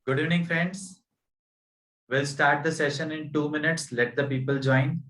Good evening, friends. We'll start the session in 2 minutes. Let the people join.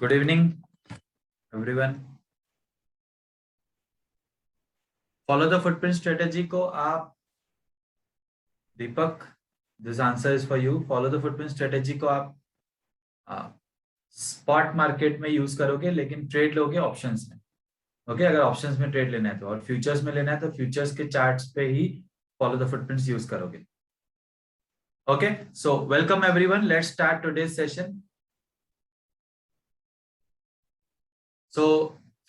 Good evening, everyone. Follow the footprint strategy को आप दीपक, this answer is for you. Follow the footprint strategy को आप spot market में use करोगे, लेकिन trade लोगे options में. Okay, अगर ऑप्शंस में ट्रेड लेना है तो, और फ्यूचर्स में लेना है तो फ्यूचर्स के चार्ट्स पे ही फॉलो द फुटप्रिंट्स यूज करोगे. Okay, so welcome everyone. Let's start today's session. So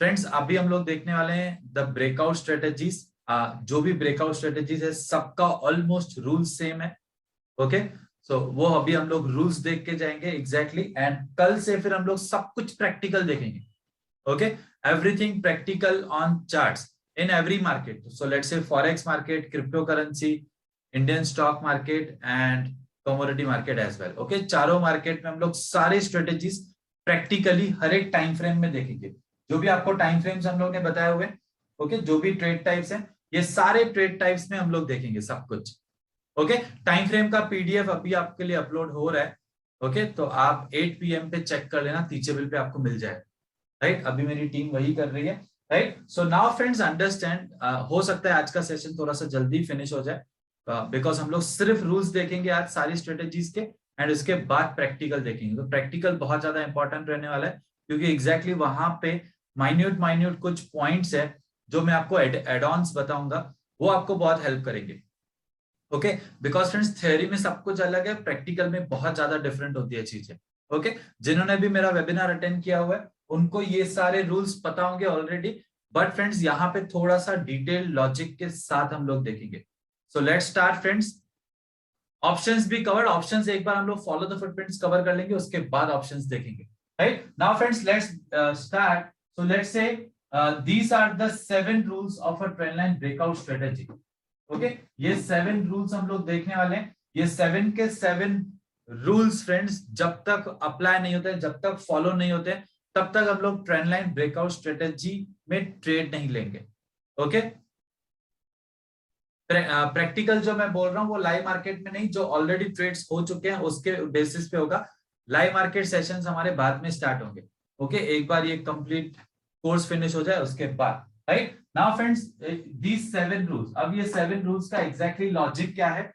friends, अभी हम लोग देखने वाले हैं द ब्रेकआउट स्ट्रेटेजीज. जो भी ब्रेकआउट स्ट्रेटेजीज है सबका ऑलमोस्ट रूल सेम है. ओके, सो वो अभी हम लोग रूल्स देख के जाएंगे एग्जैक्टली. एंड कल से फिर हम लोग सब कुछ प्रैक्टिकल देखेंगे. Okay, everything practical on charts in every market. So let's say forex market, crypto currency, Indian stock market and commodity market as well. Okay, चारों मार्केट में हम लोग सारे स्ट्रेटेजीज प्रैक्टिकली हर एक टाइम फ्रेम में देखेंगे. जो भी आपको टाइम फ्रेम्स हम लोग ने बताए हुए, ओके, जो भी ट्रेड टाइप्स हैं, ये सारे ट्रेड टाइप्स में हम लोग देखेंगे सब कुछ. ओके, टाइम फ्रेम का पीडीएफ अभी आपके लिए अपलोड हो रहा है. ओके, तो आप 8 PM पे चेक कर लेना, टीचेबल पे आपको मिल जाएगा. राइट, अभी मेरी टीम वही कर रही है. राइट, सो नाउ फ्रेंड्स अंडरस्टैंड. हो सकता है आज का सेशन थोड़ा सा जल्दी फिनिश हो जाए, बिकॉज हम लोग सिर्फ रूल्स देखेंगे आज सारी स्ट्रेटेजीज के, एंड उसके बाद प्रैक्टिकल देखेंगे. तो प्रैक्टिकल बहुत ज्यादा इंपॉर्टेंट रहने वाला है, क्योंकि एग्जैक्टली वहां पे माइन्यूट कुछ पॉइंट्स है जो मैं आपको एड ऑन्स बताऊंगा, वो आपको बहुत हेल्प करेंगे. ओके, बिकॉज फ्रेंड्स थ्योरी में सब कुछ अलग है, प्रैक्टिकल में बहुत ज्यादा डिफरेंट होती है चीजें. ओके, जिन्होंने भी मेरा वेबिनार अटेंड किया हुआ है उनको ये सारे रूल्स पता होंगे ऑलरेडी, बट फ्रेंड्स यहाँ पे थोड़ा सा डिटेल लॉजिक के साथ हम लोग देखेंगे. So let's start friends. Options भी कवर्ड, ऑप्शंस एक बार हम लोग फॉलो द फुटप्रिंट्स कवर कर लेंगे, उसके बाद ऑप्शंस देखेंगे, right? Now friends let's start. So let's से these are the 7 rules of a trend line breakout strategy. Okay, ये 7 रूल्स हम लोग देखने वाले हैं. ये 7 के 7 रूल्स फ्रेंड्स जब तक अप्लाई नहीं होते, जब तक फॉलो नहीं होते, तब तक हम लोग ट्रेंड लाइन ब्रेकआउट स्ट्रेटेजी में ट्रेड नहीं लेंगे. ओके, प्रैक्टिकल जो मैं बोल रहा हूँ वो लाइव मार्केट में नहीं, जो ऑलरेडी ट्रेड्स हो चुके हैं उसके बेसिस पे होगा. लाइव मार्केट सेशंस हमारे बाद में स्टार्ट होंगे. ओके, एक बार ये कंप्लीट कोर्स फिनिश हो जाए उसके बाद, राइट? नाउ फ्रेंड्स दीस 7 रूल्स, अब ये 7 रूल्स का एग्जैक्टली लॉजिक क्या है?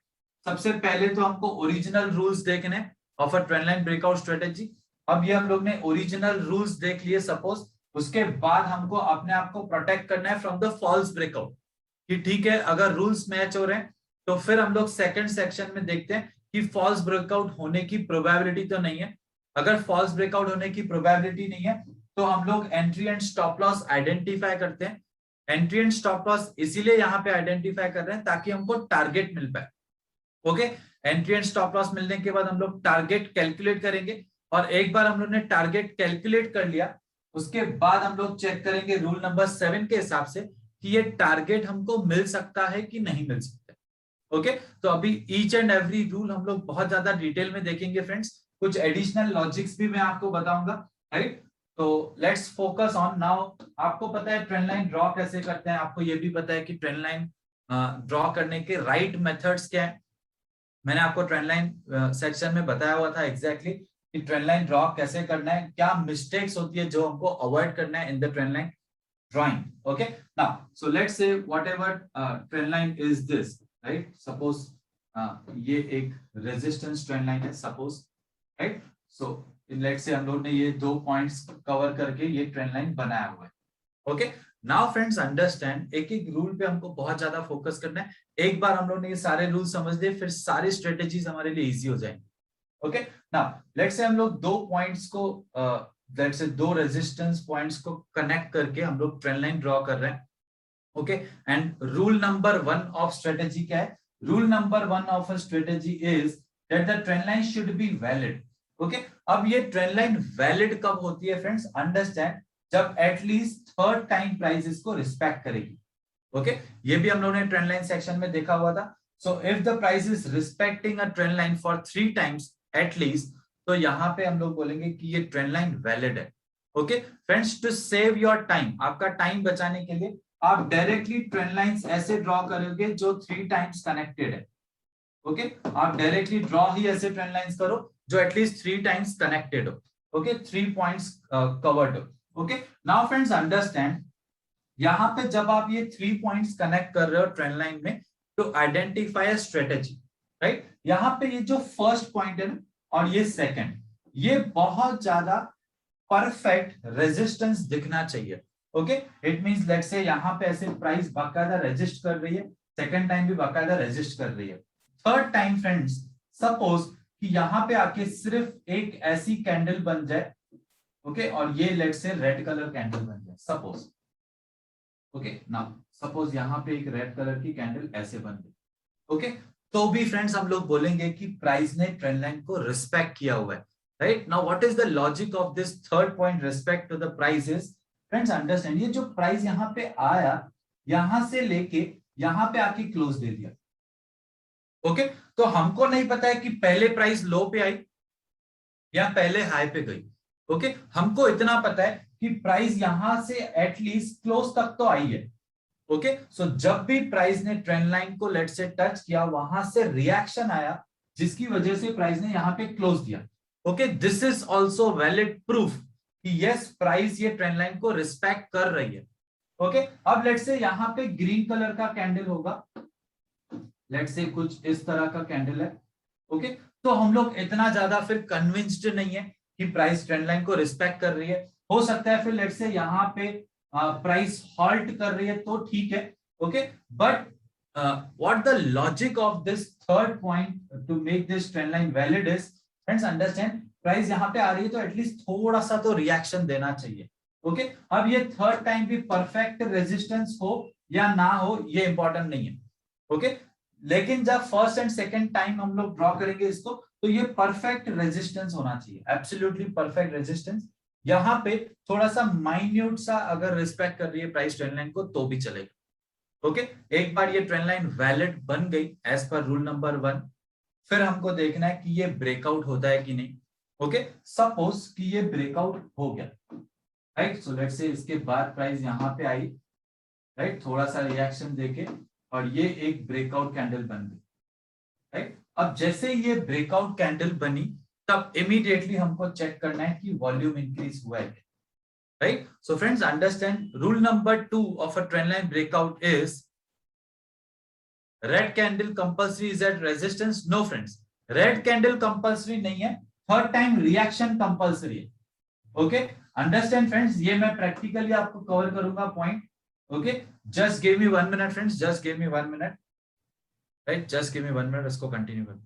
सबसे पहले तो हमको ओरिजिनल रूल्स देखने of a trend line breakout strategy. अब ये हम लोग ने ओरिजिनल रूल्स देख लिए सपोज, उसके बाद हमको अपने आप को प्रोटेक्ट करना है फ्रॉम द फॉल्स ब्रेकआउट, कि ठीक है अगर रूल्स मैच हो रहे हैं तो फिर हम लोग सेकंड सेक्शन में देखते हैं कि फॉल्स ब्रेकआउट होने की प्रोबेबिलिटी तो नहीं है. अगर फॉल्स ब्रेकआउट होने की प्रोबेबिलिटी नहीं है तो हम लोग entry and stop loss identify करते हैं. एंट्री एंड स्टॉप लॉस इसीलिए यहाँ पे आइडेंटिफाई कर रहे हैं ताकि हमको टारगेट मिल पाए. Okay, entry and stop loss मिलने के बाद हम लोग टारगेट कैलकुलेट करेंगे, और एक बार हम लोग ने टारगेट कैलकुलेट कर लिया उसके बाद हम लोग चेक करेंगे रूल नंबर 7 के हिसाब से कि ये टारगेट हमको मिल सकता है कि नहीं मिल सकता है. ओके, तो अभी ईच एंड एवरी रूल हम लोग बहुत ज्यादा डिटेल में देखेंगे फ्रेंड्स. कुछ एडिशनल लॉजिक्स भी मैं आपको बताऊंगा, राइट? तो लेट्स फोकस ऑन नाउ. आपको पता है ट्रेंड लाइन ड्रॉ कैसे करते हैं, आपको ये भी पता है कि ट्रेंड लाइन ड्रॉ करने के राइट मेथड्स क्या है. मैंने आपको ट्रेंड लाइन सेक्शन में बताया हुआ था एग्जैक्टली कि ट्रेंड लाइन ड्रॉ कैसे करना है, क्या मिस्टेक्स होती है जो हमको अवॉइड करना है in the trend line drawing. Okay, now so let's say whatever trend line is this, right? Suppose ये एक resistance trend line है suppose, right? So let's say हम लोग ने ये 2 पॉइंट्स कवर करके ये ट्रेंड लाइन बनाया हुआ है. ओके, नाउ फ्रेंड्स अंडरस्टैंड, एक एक रूल पे हमको बहुत ज्यादा फोकस करना है. एक बार हम लोग ने ये सारे रूल समझ लिए फिर सारी स्ट्रेटेजीज हमारे लिए इजी हो जाएंगी. ओके, नाउ लेट्स से हम लोग 2 पॉइंट्स को लेट्स से 2 रेजिस्टेंस पॉइंट्स को कनेक्ट करके हम लोग ट्रेंड लाइन ड्रॉ कर रहे हैं. Okay, and rule number 1 of strategy क्या है? Rule number 1 of a strategy is that the trend line should be valid. Okay, अब ये ट्रेंड लाइन वैलिड कब होती है फ्रेंड्स? अंडरस्टैंड, जब एटलीस्ट थर्ड टाइम प्राइस इसको रिस्पेक्ट करेगी. ओके, ये भी हम लोगों ने ट्रेंड लाइन सेक्शन में देखा हुआ था. So if the price is respecting a trend line for 3 times at least, तो यहाँ पे हम लोग बोलेंगे कि ये ट्रेंड लाइन वैलिड है. Okay friends, to save your time, आपका टाइम बचाने के लिए आप डायरेक्टली ट्रेंड लाइंस ऐसे ड्रॉ करोगे जो 3 टाइम्स कनेक्टेड है. ओके, आप डायरेक्टली ड्रॉ ही ऐसे ट्रेंड लाइंस करो जो एटलीस्ट 3 टाइम्स कनेक्टेड हो. ओके, 3 पॉइंट्स कवर्ड हो. ओके, नाउ फ्रेंड्स अंडरस्टैंड, यहाँ पे जब आप ये 3 पॉइंट्स कनेक्ट कर रहे हो ट्रेंड लाइन में to identify a strategy, right? यहाँ पे ये जो फर्स्ट पॉइंट है और ये सेकंड, ये बहुत ज्यादा परफेक्ट रेजिस्टेंस दिखना चाहिए. Okay, it means let's say यहाँ पे ऐसे प्राइस बाकायदा रेजिस्ट कर रही है, सेकंड टाइम भी बाकायदा रेजिस्ट कर रही है, थर्ड टाइम फ्रेंड्स सपोज कि यहाँ पे आके सिर्फ एक ऐसी कैंडल बन जाए. ओके, और ये let's say red colour candle बन जाए सपोज. ओके, नाउ सपोज यहाँ पे एक रेड कलर की कैंडल ऐसे बन गई. ओके, तो भी फ्रेंड्स हम लोग बोलेंगे कि प्राइस ने ट्रेंड लाइन को रिस्पेक्ट किया हुआ है. Right, now what is the logic of this third point respect to the price is, friends understand, ये जो प्राइस यहाँ पे आया, यहां से लेके यहाँ पे आके क्लोज दे दिया. ओके, तो हमको नहीं पता है कि पहले प्राइस लो पे आई या पहले हाई पे गई. ओके, हमको इतना पता है कि प्राइस यहां से एटलीस्ट क्लोज तक तो आई है. ओके, सो जब भी प्राइस ने ट्रेंड लाइन को लेट से टच किया, वहां से रिएक्शन आया जिसकी वजह से प्राइस ने यहाँ पे क्लोज दिया. Okay, this is also valid proof कि यस प्राइस ये ट्रेंड लाइन को रिस्पेक्ट कर रही है. ओके, अब लेट से यहाँ पे ग्रीन कलर का कैंडल होगा, लेट से कुछ इस तरह का कैंडल है. ओके, तो हम लोग इतना ज्यादा फिर कन्विंस्ड नहीं है कि प्राइस ट्रेंड लाइन को रिस्पेक्ट कर रही है. हो सकता है फिर लेट से यहाँ पे प्राइस हॉल्ट कर रही है तो ठीक है. Okay, but what the logic of this third point two make this trend line valid is, friends understand, price यहाँ पे आ रही है तो एटलीस्ट थोड़ा सा तो रिएक्शन देना चाहिए. ओके, अब ये थर्ड टाइम भी परफेक्ट रेजिस्टेंस हो या ना हो ये इंपॉर्टेंट नहीं है. ओके, लेकिन जब फर्स्ट एंड सेकंड टाइम हम लोग ड्रॉ करेंगे इसको, तो ये परफेक्ट रेजिस्टेंस होना चाहिए, एब्सोल्युटली परफेक्ट रेजिस्टेंस। यहाँ पे थोड़ा सा माइन्यूट सा अगर रिस्पेक्ट कर रही है प्राइस ट्रेंड लाइन को तो भी चलेगा। ओके, एक बार ये ट्रेंड लाइन वैलिड बन गई एज पर रूल नंबर 1, फिर हमको देखना है कि ये ब्रेकआउट होता है कि नहीं। ओके, सपोज कि ये ब्रेकआउट हो गया, राइट, सो लेट्स से इसके बाद प्राइस यहाँ पे आई, राइट, थोड़ा सा रिएक्शन देके, और ये एक ब्रेकआउट कैंडल बन गई, राइट। अब जैसे ये ब्रेकआउट कैंडल बनी, तब इमीडिएटली हमको चेक करना है कि वॉल्यूम इंक्रीज हुआ है, right. So friends understand, rule number 2 of a trend line breakout is red candle compulsory is at resistance. No friends, red candle compulsory नहीं है, थर्ड टाइम रिएक्शन कंपल्सरी है। Okay, understand friends, ये मैं practically आपको cover करूंगा point. Okay, just give me 1 minute friends, just give me 1 minute, right, just give me 1 minute, इसको continue कर।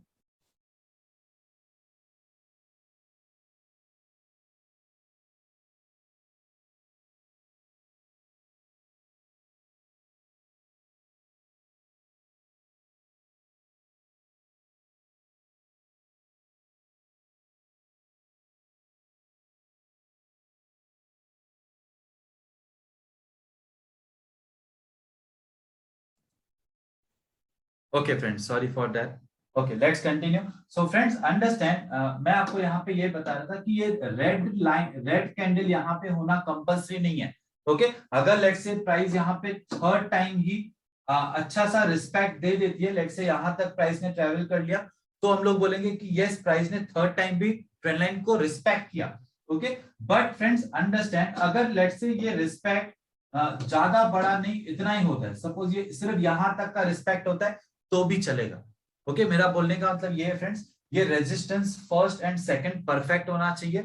Okay friends, sorry for that. Okay, let's continue. So friends understand, मैं आपको यहाँ पे ये बता रहा था कि ये रेड लाइन, रेड कैंडल यहाँ पे होना कंपल्सरी नहीं है। ओके, अगर लेट्स से प्राइस यहाँ पे थर्ड टाइम ही अच्छा सा रिस्पेक्ट दे देती है, लेट्स से यहाँ तक प्राइस ने ट्रेवल कर लिया, तो हम लोग बोलेंगे कि यस, प्राइस ने थर्ड टाइम भी ट्रेंड लाइन को रिस्पेक्ट किया। ओके, बट फ्रेंड्स अंडरस्टैंड, अगर लेट्स से ये रिस्पेक्ट ज्यादा बड़ा नहीं, इतना ही होता है, सपोज ये सिर्फ यहाँ तक का रिस्पेक्ट होता है तो भी चलेगा। ओके, मेरा बोलने का मतलब ये है फ्रेंड्स, ये resistance first and second perfect होना चाहिए,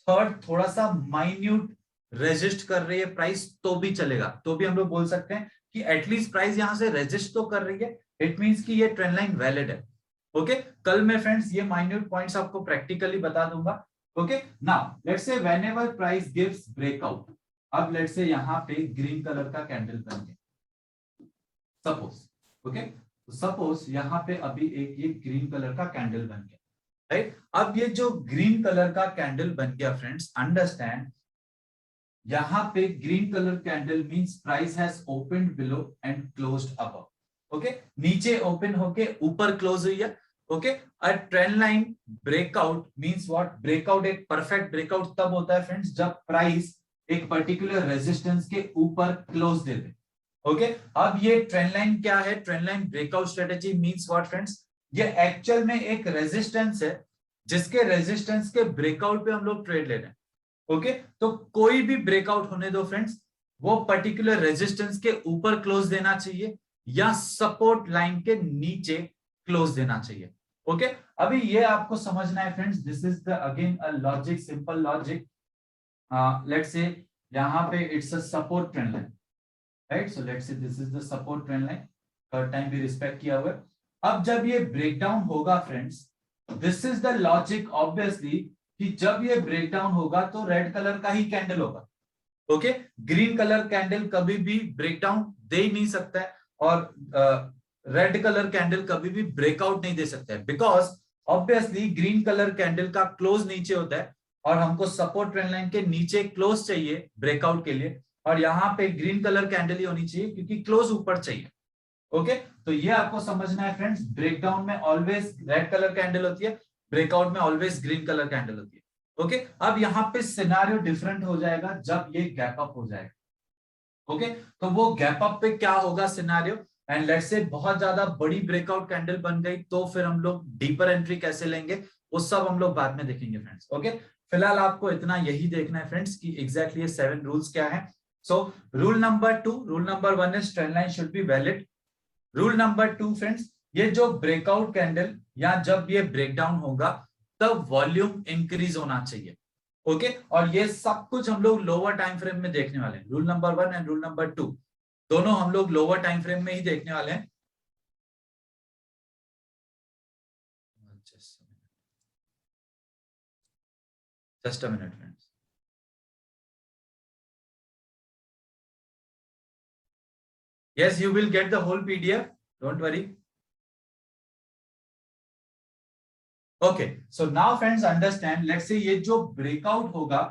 थर्ड थोड़ा सा माइन्यूट रेजिस्ट कर रही है प्राइस तो भी चलेगा, तो भी हम लोग बोल सकते हैं कि एटलीस्ट प्राइस यहां से रेजिस्ट तो कर रही है, इट मींस कि ये ट्रेंड लाइन वैलिड है। ओके, कल मैं फ्रेंड्स ये माइन्यूट पॉइंट्स आपको प्रैक्टिकली बता दूंगा। Okay, now let's say whenever price gives breakout, अब लेट्स से यहां पे ग्रीन कलर का कैंडल बन गया सपोज। ओके, सपोज यहाँ पे अभी एक ये ग्रीन कलर का कैंडल बन गया, राइट। अब ये जो ग्रीन कलर का कैंडल बन गया फ्रेंड्स अंडरस्टैंड, यहाँ पे green colour candle means price has opened below and closed above. Okay, नीचे ओपन होके ऊपर क्लोज हुई है। Okay, a trend line breakout means what, breakout एक परफेक्ट ब्रेकआउट तब होता है फ्रेंड्स जब प्राइस एक पर्टिकुलर रेजिस्टेंस के ऊपर क्लोज दे दे। ओके, अब ये ट्रेंड लाइन क्या है, trend line breakout strategy means what friends, ये एक्चुअल में एक रेजिस्टेंस है जिसके रेजिस्टेंस के ब्रेकआउट पे हम लोग ट्रेड ले रहे हैं। ओके, तो कोई भी ब्रेकआउट होने दो फ्रेंड्स, वो पर्टिकुलर रेजिस्टेंस के ऊपर क्लोज देना चाहिए या सपोर्ट लाइन के नीचे क्लोज देना चाहिए। ओके, अभी ये आपको समझना है friends, this is the again a logic, simple logic. Let's say यहाँ पे it's a support trend line, right, so let's से this is the support trend line, third time भी रिस्पेक्ट किया हुआ है। अब जब ये ब्रेकडाउन होगा friends, this is the logic obviously कि जब ये ब्रेकडाउन होगा तो रेड कलर का ही कैंडल होगा। ओके, ग्रीन कलर कैंडल कभी भी ब्रेकडाउन दे ही नहीं सकता है, और रेड कलर कैंडल कभी भी ब्रेकआउट नहीं दे सकता है, because obviously green colour candle का क्लोज नीचे होता है और हमको सपोर्ट ट्रेंड लाइन के नीचे क्लोज चाहिए ब्रेकआउट के लिए, और यहाँ पे ग्रीन कलर कैंडल ही होनी चाहिए क्योंकि क्लोज ऊपर चाहिए। ओके, तो ये आपको समझना है फ्रेंड्स, ब्रेकडाउन में ऑलवेज रेड कलर कैंडल होती है, ब्रेकआउट में ऑलवेज ग्रीन कलर कैंडल होती है। ओके, अब यहाँ पे सिनारियो डिफरेंट हो जाएगा जब ये गैप अप हो जाएगा। ओके, तो वो गैप अप पे क्या होगा सिनारियो, एंड लेट्स से बहुत ज्यादा बड़ी ब्रेकआउट कैंडल बन गई तो फिर हम लोग डीपर एंट्री कैसे लेंगे, वो सब हम लोग बाद में देखेंगे फ्रेंड्स। ओके, फिलहाल आपको इतना यही देखना है फ्रेंड्स कि एग्जैक्टली ये 7 रूल्स क्या है। So rule number 2, rule number 1 is trend line should be valid. Rule number 2 friends, ये जो ब्रेकआउट कैंडल या जब ये ब्रेकडाउन होगा तब वॉल्यूम इंक्रीज होना चाहिए। ओके, और ये सब कुछ हम लोग लोअर टाइम फ्रेम में देखने वाले हैं, rule number 1 and rule number 2 दोनों हम लोग लोअर टाइम फ्रेम में ही देखने वाले हैं। Just a minute friends. Yes, you will get the whole PDF, don't worry. Okay, so now friends understand, let's say ये जो ब्रेकआउट होगा,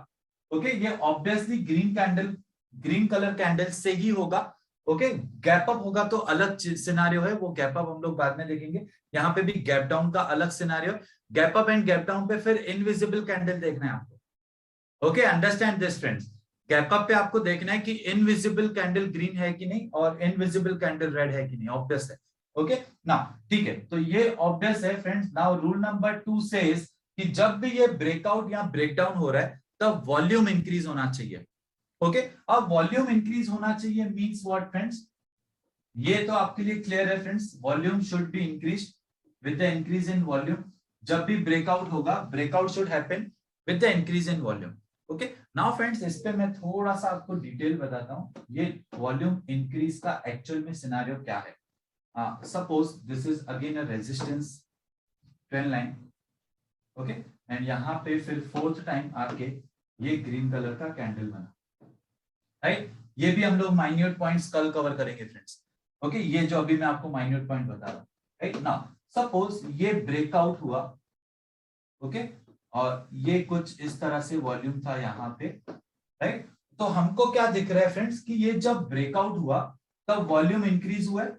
ओके, ये ऑब्वियसली ग्रीन कलर कैंडल से ही होगा। ओके, गैप अप होगा तो अलग सिनारियो है, वो गैप अप हम लोग बाद में देखेंगे। यहाँ पे भी गैप डाउन का अलग scenario, gap up and gap down पे फिर इनविजिबल कैंडल देखना है आपको। Okay, understand this friends, gap up पे आपको देखना है कि इनविजिबल कैंडल ग्रीन है कि नहीं और इनविजिबल कैंडल रेड है कि नहीं, ऑब्वियस है। ओके ना, ठीक है, तो ये ऑब्वियस है friends. Now rule number 2 says कि जब भी ये ब्रेकआउट या ब्रेकडाउन हो रहा है तब वॉल्यूम इंक्रीज होना चाहिए। ओके, अब वॉल्यूम इंक्रीज होना चाहिए मींस व्हाट फ्रेंड्स, ये तो आपके लिए क्लियर है friends, volume should be increase with the increase in volume. जब भी ब्रेकआउट होगा, breakout should happen with the increase in volume. Okay, now friends इस पे मैं थोड़ा सा आपको डिटेल बताता हूं, ये वॉल्यूम इंक्रीज का एक्चुअल में सिनेरियो क्या है। Suppose this is again a resistance trend line, okay, and यहाँ पे फिर फोर्थ टाइम आके ये ग्रीन कलर का कैंडल बना, राइट। ये भी हम लोग माइन्यूट पॉइंट्स कल कवर करेंगे फ्रेंड्स। ओके, ये जो अभी मैं आपको माइन्यूट पॉइंट बता रहा हूँ, राइट। नाउ सपोज ये ब्रेकआउट हुआ, ओके, और ये कुछ इस तरह से वॉल्यूम था यहाँ पे, राइट। तो हमको क्या दिख रहा है फ्रेंड्स कि ये जब ब्रेकआउट हुआ तब वॉल्यूम इंक्रीज हुआ है,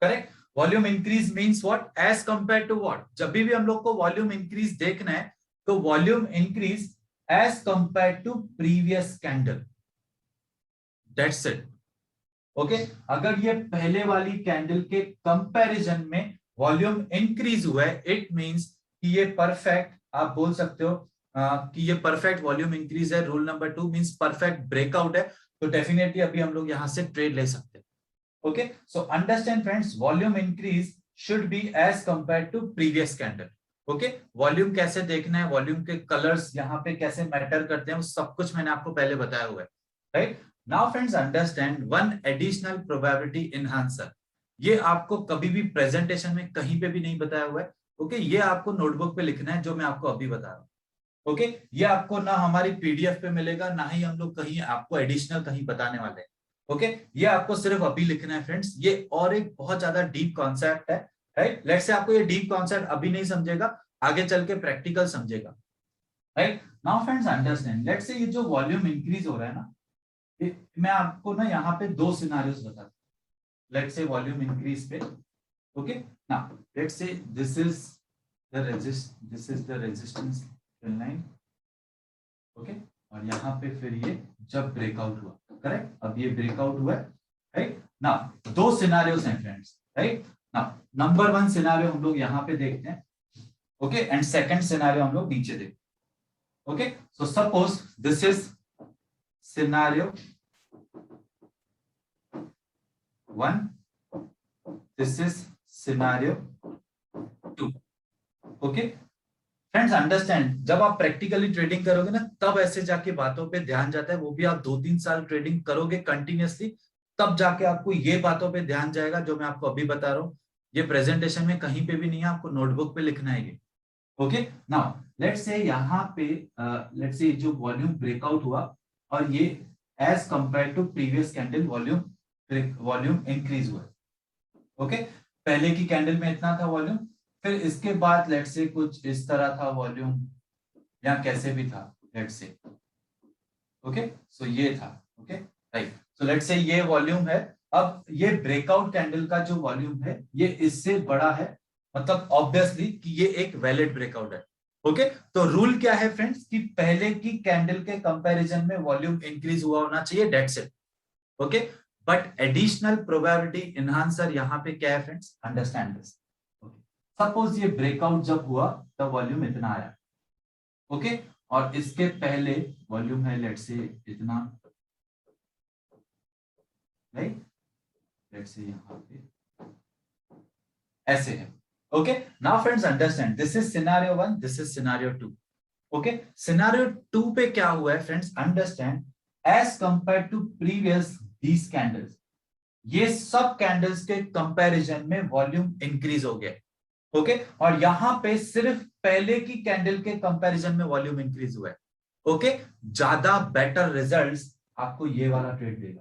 correct. Volume increase means what, as compare to what, जब भी हम लोग को वॉल्यूम इंक्रीज देखना है तो volume increase as compare to previous candle, that's it. Okay, अगर ये पहले वाली कैंडल के कंपैरिजन में वॉल्यूम इंक्रीज हुआ है, इट मींस कि ये परफेक्ट, आप बोल सकते हो कि ये परफेक्ट वॉल्यूम इंक्रीज है। Rule number 2 means perfect breakout है, तो डेफिनेटली अभी हम लोग यहां से ट्रेड ले सकते हैं। Okay, so understand friends, volume increase should be as compare to previous candle. Okay, volume कैसे देखना है, वॉल्यूम के कलर्स यहाँ पे कैसे मैटर करते हैं, वो सब कुछ मैंने आपको पहले बताया हुआ है, right. Now friends understand one additional probability enhancer, ये आपको कभी भी प्रेजेंटेशन में कहीं पे भी नहीं बताया हुआ है। ओके, ये आपको नोटबुक पे लिखना है जो मैं आपको अभी बता रहा हूँ। ओके, ये आपको ना हमारी पीडीएफ पे मिलेगा, ना ही हम लोग कहीं आपको एडिशनल कहीं बताने वाले हैं। ओके, ये आपको सिर्फ अभी लिखना है फ्रेंड्स, ये और एक बहुत ज्यादा डीप कॉन्सेप्ट है, राइट। लेट्स से आपको ये डीप कॉन्सेप्ट अभी नहीं समझेगा, आगे चल के प्रैक्टिकल समझेगा, right. Now friends understand, let's say ये जो वॉल्यूम इंक्रीज हो रहा है ना, मैं आपको ना यहाँ पे दो सिनारियोस बताता हूँ। लेट्स से वॉल्यूम इंक्रीज पे, okay, now let's say this is the resistance line, okay, और यहाँ पे फिर ये जब ब्रेकआउट हुआ, करेक्ट, अब ये ब्रेकआउट हुआ है, राइट। नाउ दो सिनारियोस हैं friends, right. Now number 1 scenario हम लोग यहाँ पे देखते हैं, ओके, एंड सेकंड सिनारियो हम लोग नीचे देखते हैं। Okay, so suppose this is scenario 1, this is scenario 2। Okay friends understand, जब आप प्रैक्टिकली ट्रेडिंग करोगे ना तब ऐसे जाके बातों पे ध्यान जाता है, वो भी आप 2-3 साल ट्रेडिंग करोगे कंटिन्यूअसली, तब जाके आपको ये बातों पे ध्यान जाएगा जो मैं आपको अभी बता रहा हूँ। ये प्रेजेंटेशन में कहीं पे भी नहीं है, आपको नोटबुक पे लिखना है ये। ओके, नाउ लेट्स से यहाँ पे लेट्स से जो वॉल्यूम ब्रेकआउट हुआ और ये as compare to previous candle volume increase हुआ। ओके, पहले की कैंडल में इतना था वॉल्यूम, फिर इसके बाद लेट्स से कुछ इस तरह था वॉल्यूम, या कैसे भी था लेट्स से, ओके, सो ये था, okay, right. So let's say ये वॉल्यूम है, अब ये ब्रेकआउट कैंडल का जो वॉल्यूम है ये इससे बड़ा है, मतलब ऑब्वियसली कि ये एक वैलिड ब्रेकआउट है। ओके, तो रूल क्या है फ्रेंड्स कि पहले की कैंडल के कंपैरिजन में वॉल्यूम इंक्रीज हुआ होना चाहिए, that's it. Okay, but additional probability enhancer यहाँ पे क्या है फ्रेंड्स, अंडरस्टैंड दिस। सपोज ये ब्रेकआउट जब हुआ तब वॉल्यूम इतना आया, ओके, और इसके पहले वॉल्यूम है लेट्स से इतना, राइट, लेट्स से यहाँ पे ऐसे है। Okay, now friends understand, this is scenario 1, this is scenario 2। Okay, scenario 2 पे क्या हुआ है friends, understand, as compare to previous these candles, ये सब कैंडल्स के कंपैरिजन में वॉल्यूम इंक्रीज हो गया। ओके, और यहां पे सिर्फ पहले की कैंडल के कंपैरिजन में वॉल्यूम इंक्रीज हुआ है। ओके, ज्यादा बेटर रिजल्ट्स आपको ये वाला ट्रेड देगा।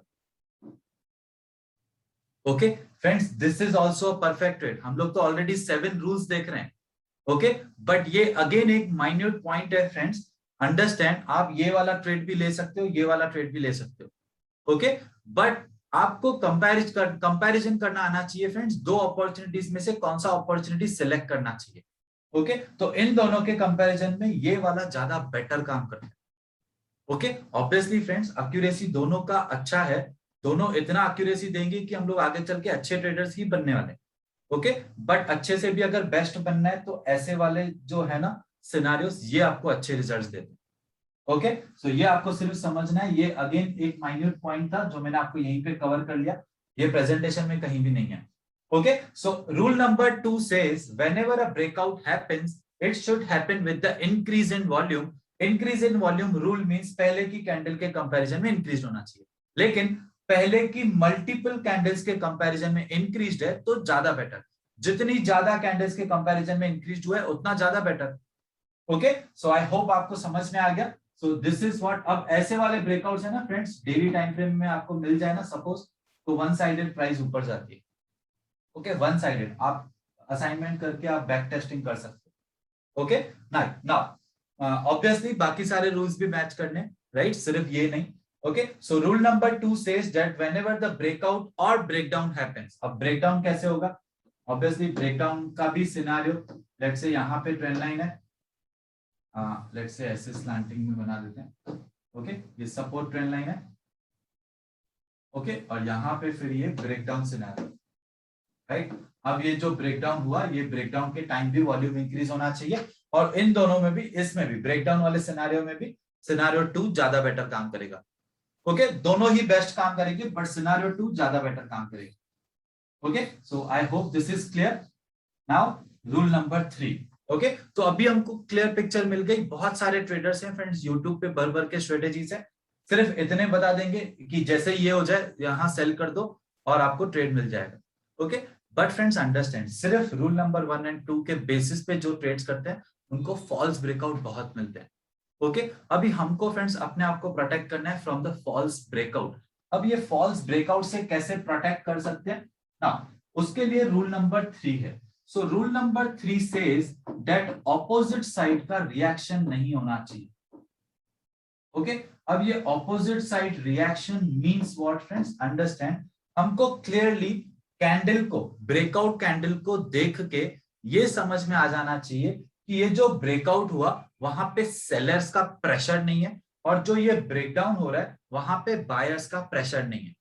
Okay friends, this is also perfect trade. हम लोग तो ऑलरेडी 7 रूल्स देख रहे हैं, ओके, बट ये अगेन एक माइन्यूट पॉइंट है फ्रेंड्स, अंडरस्टैंड, आप ये वाला ट्रेड भी ले सकते हो, ये वाला ट्रेड भी ले सकते हो, ओके, बट आपको कंपैरिजन करना आना चाहिए फ्रेंड्स, दो अपॉर्चुनिटीज में से कौन सा अपॉर्चुनिटी सिलेक्ट करना चाहिए, ओके, तो इन दोनों के कंपैरिजन में ये वाला ज्यादा बेटर काम करता है, ओके, ऑब्वियसली फ्रेंड्स एक्यूरेसी दोनों का अच्छा है, दोनों इतना एक्यूरेसी देंगे कि हम लोग आगे चल के अच्छे ट्रेडर्स ही बनने वाले, ओके, बट अच्छे से भी अगर बेस्ट बनना है तो ऐसे वाले जो है ना सिनारियोस, ये आपको अच्छे रिजल्ट्स देते हैं, ओके, सो ये आपको सिर्फ समझना है, ये अगेन एक माइन्यूट पॉइंट था जो मैंने आपको यहीं पे कवर कर लिया, ये प्रेजेंटेशन में कहीं भी नहीं है, okay, so rule number 2 says whenever a breakout happens it should happen with the increase in volume, increase in volume rule means पहले की कैंडल के कंपैरिजन में इंक्रीज होना चाहिए, लेकिन पहले की मल्टीपल कैंडल्स के कंपैरिजन में इंक्रीज्ड है तो ज्यादा बेटर, जितनी ज्यादा कैंडल्स के कंपैरिजन में इंक्रीज हुआ है उतना ज्यादा better, okay, so I hope आपको समझ में आ गया, सो दिस इज व्हाट, अब ऐसे वाले ब्रेकआउट्स है ना फ्रेंड्स, डेली टाइम फ्रेम में आपको मिल जाए ना सपोज, तो वन साइडेड प्राइस ऊपर जाती है, ओके, वन साइडेड, आप असाइनमेंट करके आप बैक टेस्टिंग कर सकते हो, ओके, नाउ ऑब्वियसली बाकी सारे रूल्स भी मैच करने, राइट, सिर्फ ये नहीं, okay, so rule number 2 says that whenever the breakout और ब्रेकडाउन हैपेंस, अब ब्रेकडाउन कैसे होगा, ऑब्वियसली ब्रेकडाउन का भी सिनेरियो, लेट्स से यहाँ पे ट्रेंड लाइन है, लेट्स से ऐसे स्लैंटिंग में बना देते हैं, ओके, ये सपोर्ट ट्रेंड लाइन है, ओके, और यहाँ पे फिर ये ब्रेकडाउन सिनेरियो, राइट, अब ये जो ब्रेकडाउन हुआ, ये ब्रेकडाउन के टाइम भी वॉल्यूम इंक्रीज होना चाहिए, और इन दोनों में भी, इसमें भी ब्रेकडाउन वाले सिनेरियो में भी सिनेरियो 2 ज्यादा बेटर काम करेगा, ओके, दोनों ही बेस्ट काम करेंगे बट सिनेरियो 2 ज्यादा बेटर काम करेगा, okay, so I hope this is clear, now rule number 3, okay, तो अभी हमको क्लियर पिक्चर मिल गई, बहुत सारे ट्रेडर्स हैं फ्रेंड्स यूट्यूब पे भर भर के स्ट्रेटेजीज है, सिर्फ इतने बता देंगे कि जैसे ये हो जाए यहां सेल कर दो और आपको ट्रेड मिल जाएगा, ओके, बट फ्रेंड्स अंडरस्टैंड, सिर्फ रूल नंबर 1 एंड 2 के बेसिस पे जो ट्रेड्स करते हैं उनको फॉल्स ब्रेकआउट बहुत मिलते हैं, ओके, अभी हमको फ्रेंड्स अपने आप को प्रोटेक्ट करना है फ्रॉम द फॉल्स ब्रेकआउट, अब ये फॉल्स ब्रेकआउट से कैसे प्रोटेक्ट कर सकते हैं ना, उसके लिए रूल नंबर 3 है, so rule number 3 says that opposite side का रिएक्शन नहीं होना चाहिए, ओके, अब ये opposite side reaction means what friends, understand, हमको क्लियरली कैंडल को, ब्रेकआउट कैंडल को देख के ये समझ में आ जाना चाहिए कि ये जो ब्रेकआउट हुआ वहां पे सेलर्स का प्रेशर नहीं है, और जो ये ब्रेकडाउन हो रहा है वहां पे बायर्स का प्रेशर नहीं है,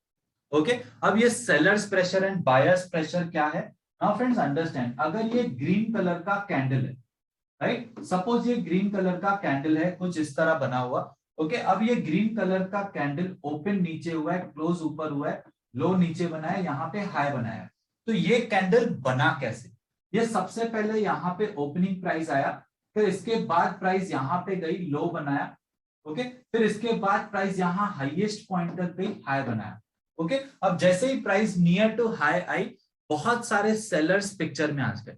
ओके, अब ये sellers pressure and buyers pressure क्या है, नाउ फ्रेंड्स अंडरस्टैंड, अगर ये ग्रीन कलर का कैंडल है, राइट, सपोज ये ग्रीन कलर का कैंडल है कुछ इस तरह बना हुआ, ओके, अब ये ग्रीन कलर का कैंडल ओपन नीचे हुआ है, क्लोज ऊपर हुआ है, लो नीचे बना है, यहाँ पे हाई बनाया, तो ये कैंडल बना कैसे, ये सबसे पहले यहाँ पे ओपनिंग प्राइस आया, फिर इसके बाद प्राइस यहाँ पे गई, लो बनाया, ओके, फिर इसके बाद प्राइस यहाँ हाईएस्ट पॉइंट तक गई, हाई बनाया, ओके, अब जैसे ही प्राइस नियर टू हाई आई, बहुत सारे सेलर्स पिक्चर में आ गए,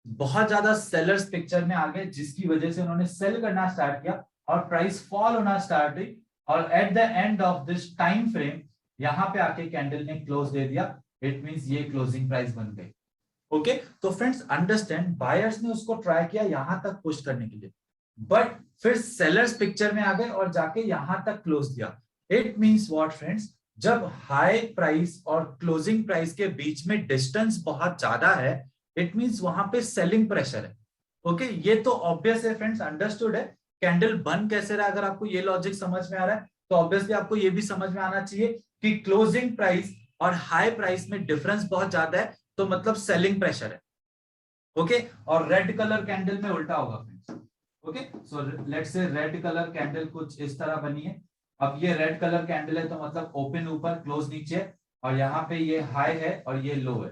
बहुत ज्यादा सेलर्स पिक्चर में आ गए, जिसकी वजह से उन्होंने सेल करना स्टार्ट किया और प्राइस फॉल होना स्टार्ट हुई, और at the end of this time frame यहां पे आके कैंडल ने क्लोज दे दिया, इट मींस ये क्लोजिंग प्राइस बन गई, ओके, तो फ्रेंड्स अंडरस्टैंड, बायर्स ने उसको ट्राई किया यहां तक पुश करने के लिए, बट फिर सेलर्स पिक्चर में आ गए और जाके यहां तक क्लोज दिया, इट मींस व्हाट फ्रेंड्स, जब हाई प्राइस और क्लोजिंग प्राइस के बीच में डिस्टेंस बहुत ज्यादा है, इट मींस वहां पे सेलिंग प्रेशर है, ओके, ये तो ऑब्वियस है फ्रेंड्स, अंडरस्टूड है, कैंडल बन कैसे रहा, अगर आपको ये लॉजिक समझ में आ रहा है तो ऑब्वियसली आपको ये भी समझ में आना चाहिए कि क्लोजिंग प्राइस और हाई प्राइस में डिफरेंस बहुत ज्यादा है, तो मतलब सेलिंग प्रेशर है, ओके, और रेड कलर कैंडल में उल्टा होगा फ्रेंड्स, ओके, सो लेट्स से रेड कलर कैंडल कुछ इस तरह बनी है, अब ये रेड कलर कैंडल है तो मतलब ओपन ऊपर क्लोज नीचे, और यहाँ पे ये हाई है और ये लो है,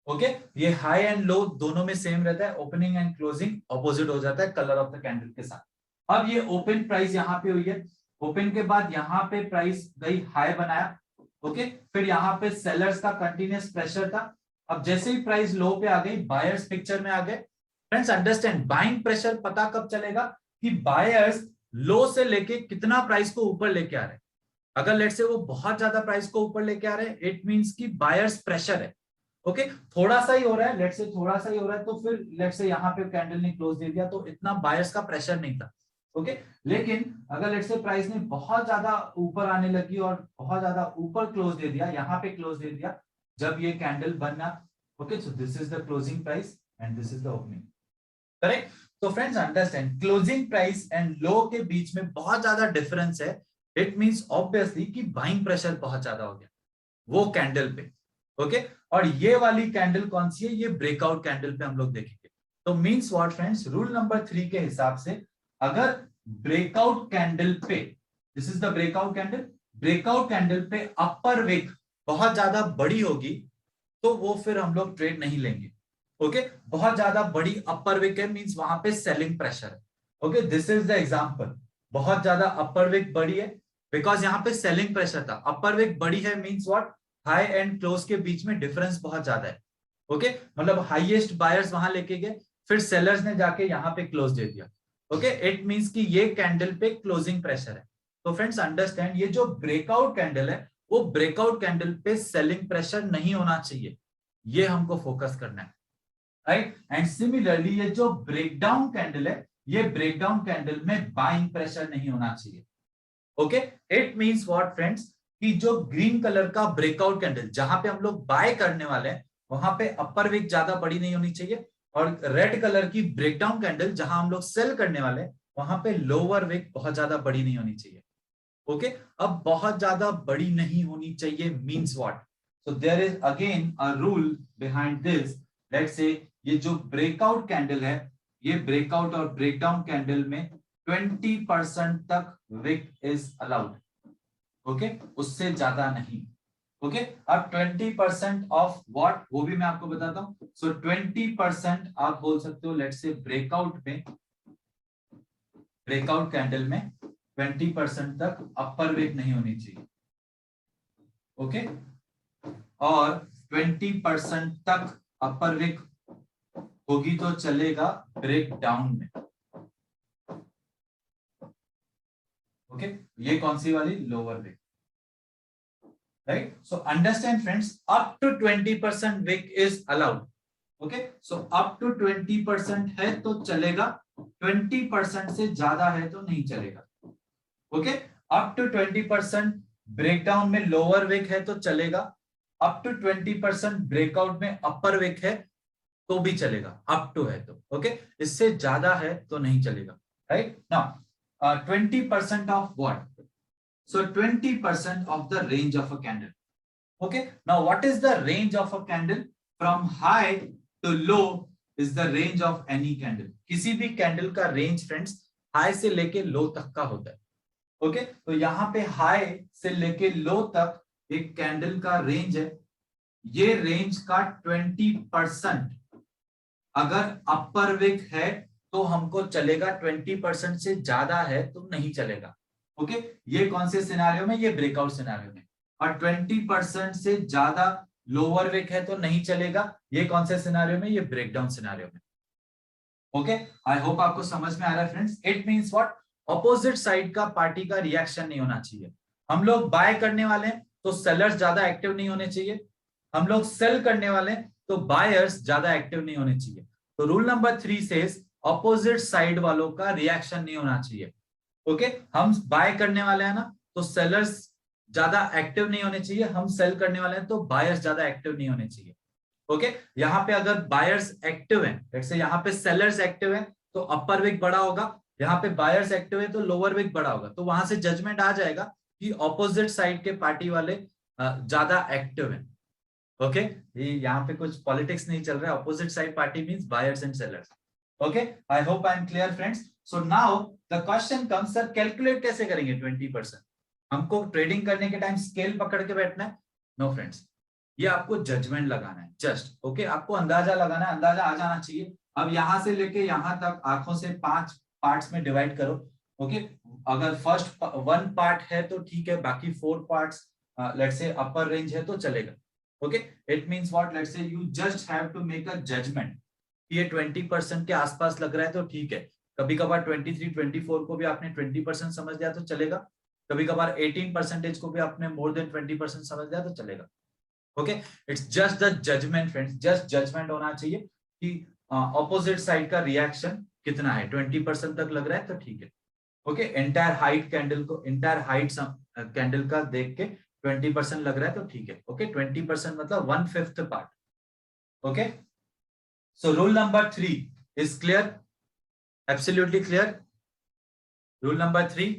ओके, ये हाई एंड लो दोनों में सेम रहता है, ओपनिंग एंड क्लोजिंग ऑपोजिट हो जाता है कलर ऑफ द कैंडल के साथ, अब ये ओपन प्राइस यहाँ पे हुई है, ओपन के बाद यहाँ पे प्राइस गई हाई बनाया, ओके, फिर यहाँ पे सेलर्स का कंटिन्यूस प्रेशर था, अब जैसे ही प्राइस लो पे आ गई, बायर्स पिक्चर में आ गए, फ्रेंड्स अंडरस्टैंड, बाइंग प्रेशर पता कब चलेगा कि बायर्स लो से लेके कितना प्राइस को ऊपर लेके आ रहे हैं, अगर लेट से वो बहुत ज्यादा प्राइस को ऊपर लेके आ रहे हैं, इट मींस कि बायर्स प्रेशर है, ओके थोड़ा सा ही हो रहा है, लेट्स से थोड़ा सा ही हो रहा है, तो फिर लेट्स से यहाँ पे कैंडल ने क्लोज दे दिया, तो इतना बायर्स का प्रेशर नहीं था। ओके लेकिन अगर लेट्स से प्राइस ने बहुत ज्यादा ऊपर आने लगी और बहुत ज्यादा ऊपर क्लोज दे दिया, यहाँ पे क्लोज दे दिया जब ये कैंडल बना, okay so this is the closing price and this is the opening, correct. तो friends understand closing price and low के बीच में बहुत ज्यादा डिफरेंस है। इट मींस ऑब्वियसली कि बाइंग प्रेशर बहुत ज्यादा हो गया वो कैंडल पे, ओके और ये वाली कैंडल कौन सी है, ये ब्रेकआउट कैंडल पे हम लोग देखेंगे। तो means what friends, rule number 3 के हिसाब से अगर ब्रेकआउट कैंडल पे, this is the breakout candle, breakout candle पे अपर विक बहुत ज्यादा बड़ी होगी तो वो फिर हम लोग ट्रेड नहीं लेंगे। ओके बहुत ज्यादा बड़ी अपर विक है मींस वहां पे सेलिंग प्रेशर है। Okay this is the example, बहुत ज्यादा अपर विक बड़ी है बिकॉज यहाँ पे सेलिंग प्रेशर था। अपर विक बड़ी है means what, high and close के बीच में डिफरेंस बहुत ज्यादा है। ओके मतलब हाईएस्ट बायर्स वहां लेके गए, फिर सेलर्स ने जाके यहाँ पे क्लोज दे दिया। ओके इट मींस कि ये कैंडल पे क्लोजिंग प्रेशर है। तो फ्रेंड्स अंडरस्टैंड, ये जो ब्रेकआउट कैंडल है वो ब्रेकआउट कैंडल पे सेलिंग प्रेशर नहीं होना चाहिए, ये हमको फोकस करना है, राइट। एंड सिमिलरली ये जो ब्रेकडाउन कैंडल है, ये ब्रेकडाउन कैंडल में बाइंग प्रेशर नहीं होना चाहिए। Okay it means what friends, कि जो ग्रीन कलर का ब्रेकआउट कैंडल जहां पे हम लोग बाय करने वाले हैं वहां पे अपर विक ज्यादा बड़ी नहीं होनी चाहिए, और रेड कलर की ब्रेकडाउन कैंडल जहां हम लोग सेल करने वाले हैं वहां पे लोअर विक बहुत ज्यादा बड़ी नहीं होनी चाहिए। ओके अब बहुत ज्यादा बड़ी नहीं होनी चाहिए means what, so there is again a rule behind this. Let's say ये जो ब्रेकआउट कैंडल है, ये ब्रेकआउट और ब्रेकडाउन कैंडल में 20% तक विक इज अलाउड। ओके उससे ज्यादा नहीं। ओके अब 20% ऑफ व्हाट, वो भी मैं आपको बताता हूं। सो 20% आप बोल सकते हो लेट्स से ब्रेकआउट में, ब्रेकआउट कैंडल में 20% तक अपर विक नहीं होनी चाहिए। ओके और 20% तक अपर विक होगी तो चलेगा ब्रेक डाउन में। ओके ये कौन सी वाली, lower wick, right. So understand friends, up to 20% wick is allowed. Okay so up to 20% है तो चलेगा, 20% से ज्यादा है तो नहीं चलेगा। ओके अप टू 20% ब्रेकडाउन में लोअर विक है तो चलेगा, अप टू 20% ब्रेकआउट में अपर विक है तो भी चलेगा, अप टू है तो। ओके इससे ज्यादा है तो नहीं चलेगा, right. Now 20% of what, so 20% of the range of a candle. Okay now what is the range of a candle, from high to low is the range of any candle। किसी भी candle का range friends high से लेके लो तक का होता है। Okay तो यहाँ पे हाई से लेके लो तक एक कैंडल का रेंज है, ये रेंज का 20% अगर अपर विक है तो हमको चलेगा, 20% से ज्यादा है तो नहीं चलेगा। ओके ये कौन से सिनेरियो में, ये ब्रेकआउट सिनेरियो में। और 20% से ज्यादा लोअर विक है तो नहीं चलेगा, ये कौन से सिनेरियो में, ये ब्रेकडाउन सिनेरियो में। ओके आई होप आपको समझ में आ रहा है friends. It means what, opposite side का पार्टी का रिएक्शन नहीं होना चाहिए। हम लोग बाय करने वाले हैं तो सेलर्स ज्यादा एक्टिव नहीं होने चाहिए, हम लोग सेल करने वाले हैं तो बायर्स ज्यादा एक्टिव नहीं होने चाहिए। तो rule number 3 says opposite side वालों का रिएक्शन नहीं होना चाहिए। ओके हम बाय करने वाले हैं ना तो सेलर्स ज्यादा एक्टिव नहीं होने चाहिए, हम सेल करने वाले हैं तो बायर्स ज्यादा एक्टिव नहीं होने चाहिए। ओके यहाँ पे अगर बायर्स एक्टिव हैं, जैसे यहाँ पे सेलर्स एक्टिव हैं तो अपर विक बड़ा होगा, यहाँ पे बायर्स एक्टिव है तो लोअर विक बड़ा होगा, तो वहां से जजमेंट आ जाएगा कि ऑपोजिट साइड के पार्टी वाले ज्यादा एक्टिव हैं। ओके ये यहाँ पे कुछ पॉलिटिक्स नहीं चल रहा है, opposite side party means buyers and sellers. Okay I hope I am clear friends. So now the question comes, sir calculate कैसे करेंगे 20%, हमको ट्रेडिंग करने के टाइम स्केल पकड़ के बैठना है? नो फ्रेंड्स, ये आपको जजमेंट लगाना है जस्ट। ओके आपको अंदाजा लगाना है, अंदाजा आ जाना चाहिए। अब यहां से लेके यहां तक आंखों से 5 पार्ट्स में डिवाइड करो। ओके अगर फर्स्ट 1 पार्ट है तो ठीक है, बाकी 4 parts let's say upper range है तो चलेगा। Okay it means what, let's say you just have to make a judgement, ये 20% के आसपास लग रहा है तो ठीक है। कभी कभार 23, 24 को भी आपने 20% समझ लिया तो चलेगा, कभी कभार 18% को भी आपने मोर देन 20% समझ लिया तो चलेगा। Okay, it's just the judgement friends, just judgement होना चाहिए कि ऑपोजिट साइड का रिएक्शन कितना है। 20% तक लग रहा है तो ठीक है। ओके, एंटायर हाइट कैंडल को, एंटायर हाइट कैंडल का देख के 20% लग रहा है तो ठीक है। ओके, 20% मतलब 1/5 part. Okay, so rule number 3 is clear, absolutely clear. Rule number 3,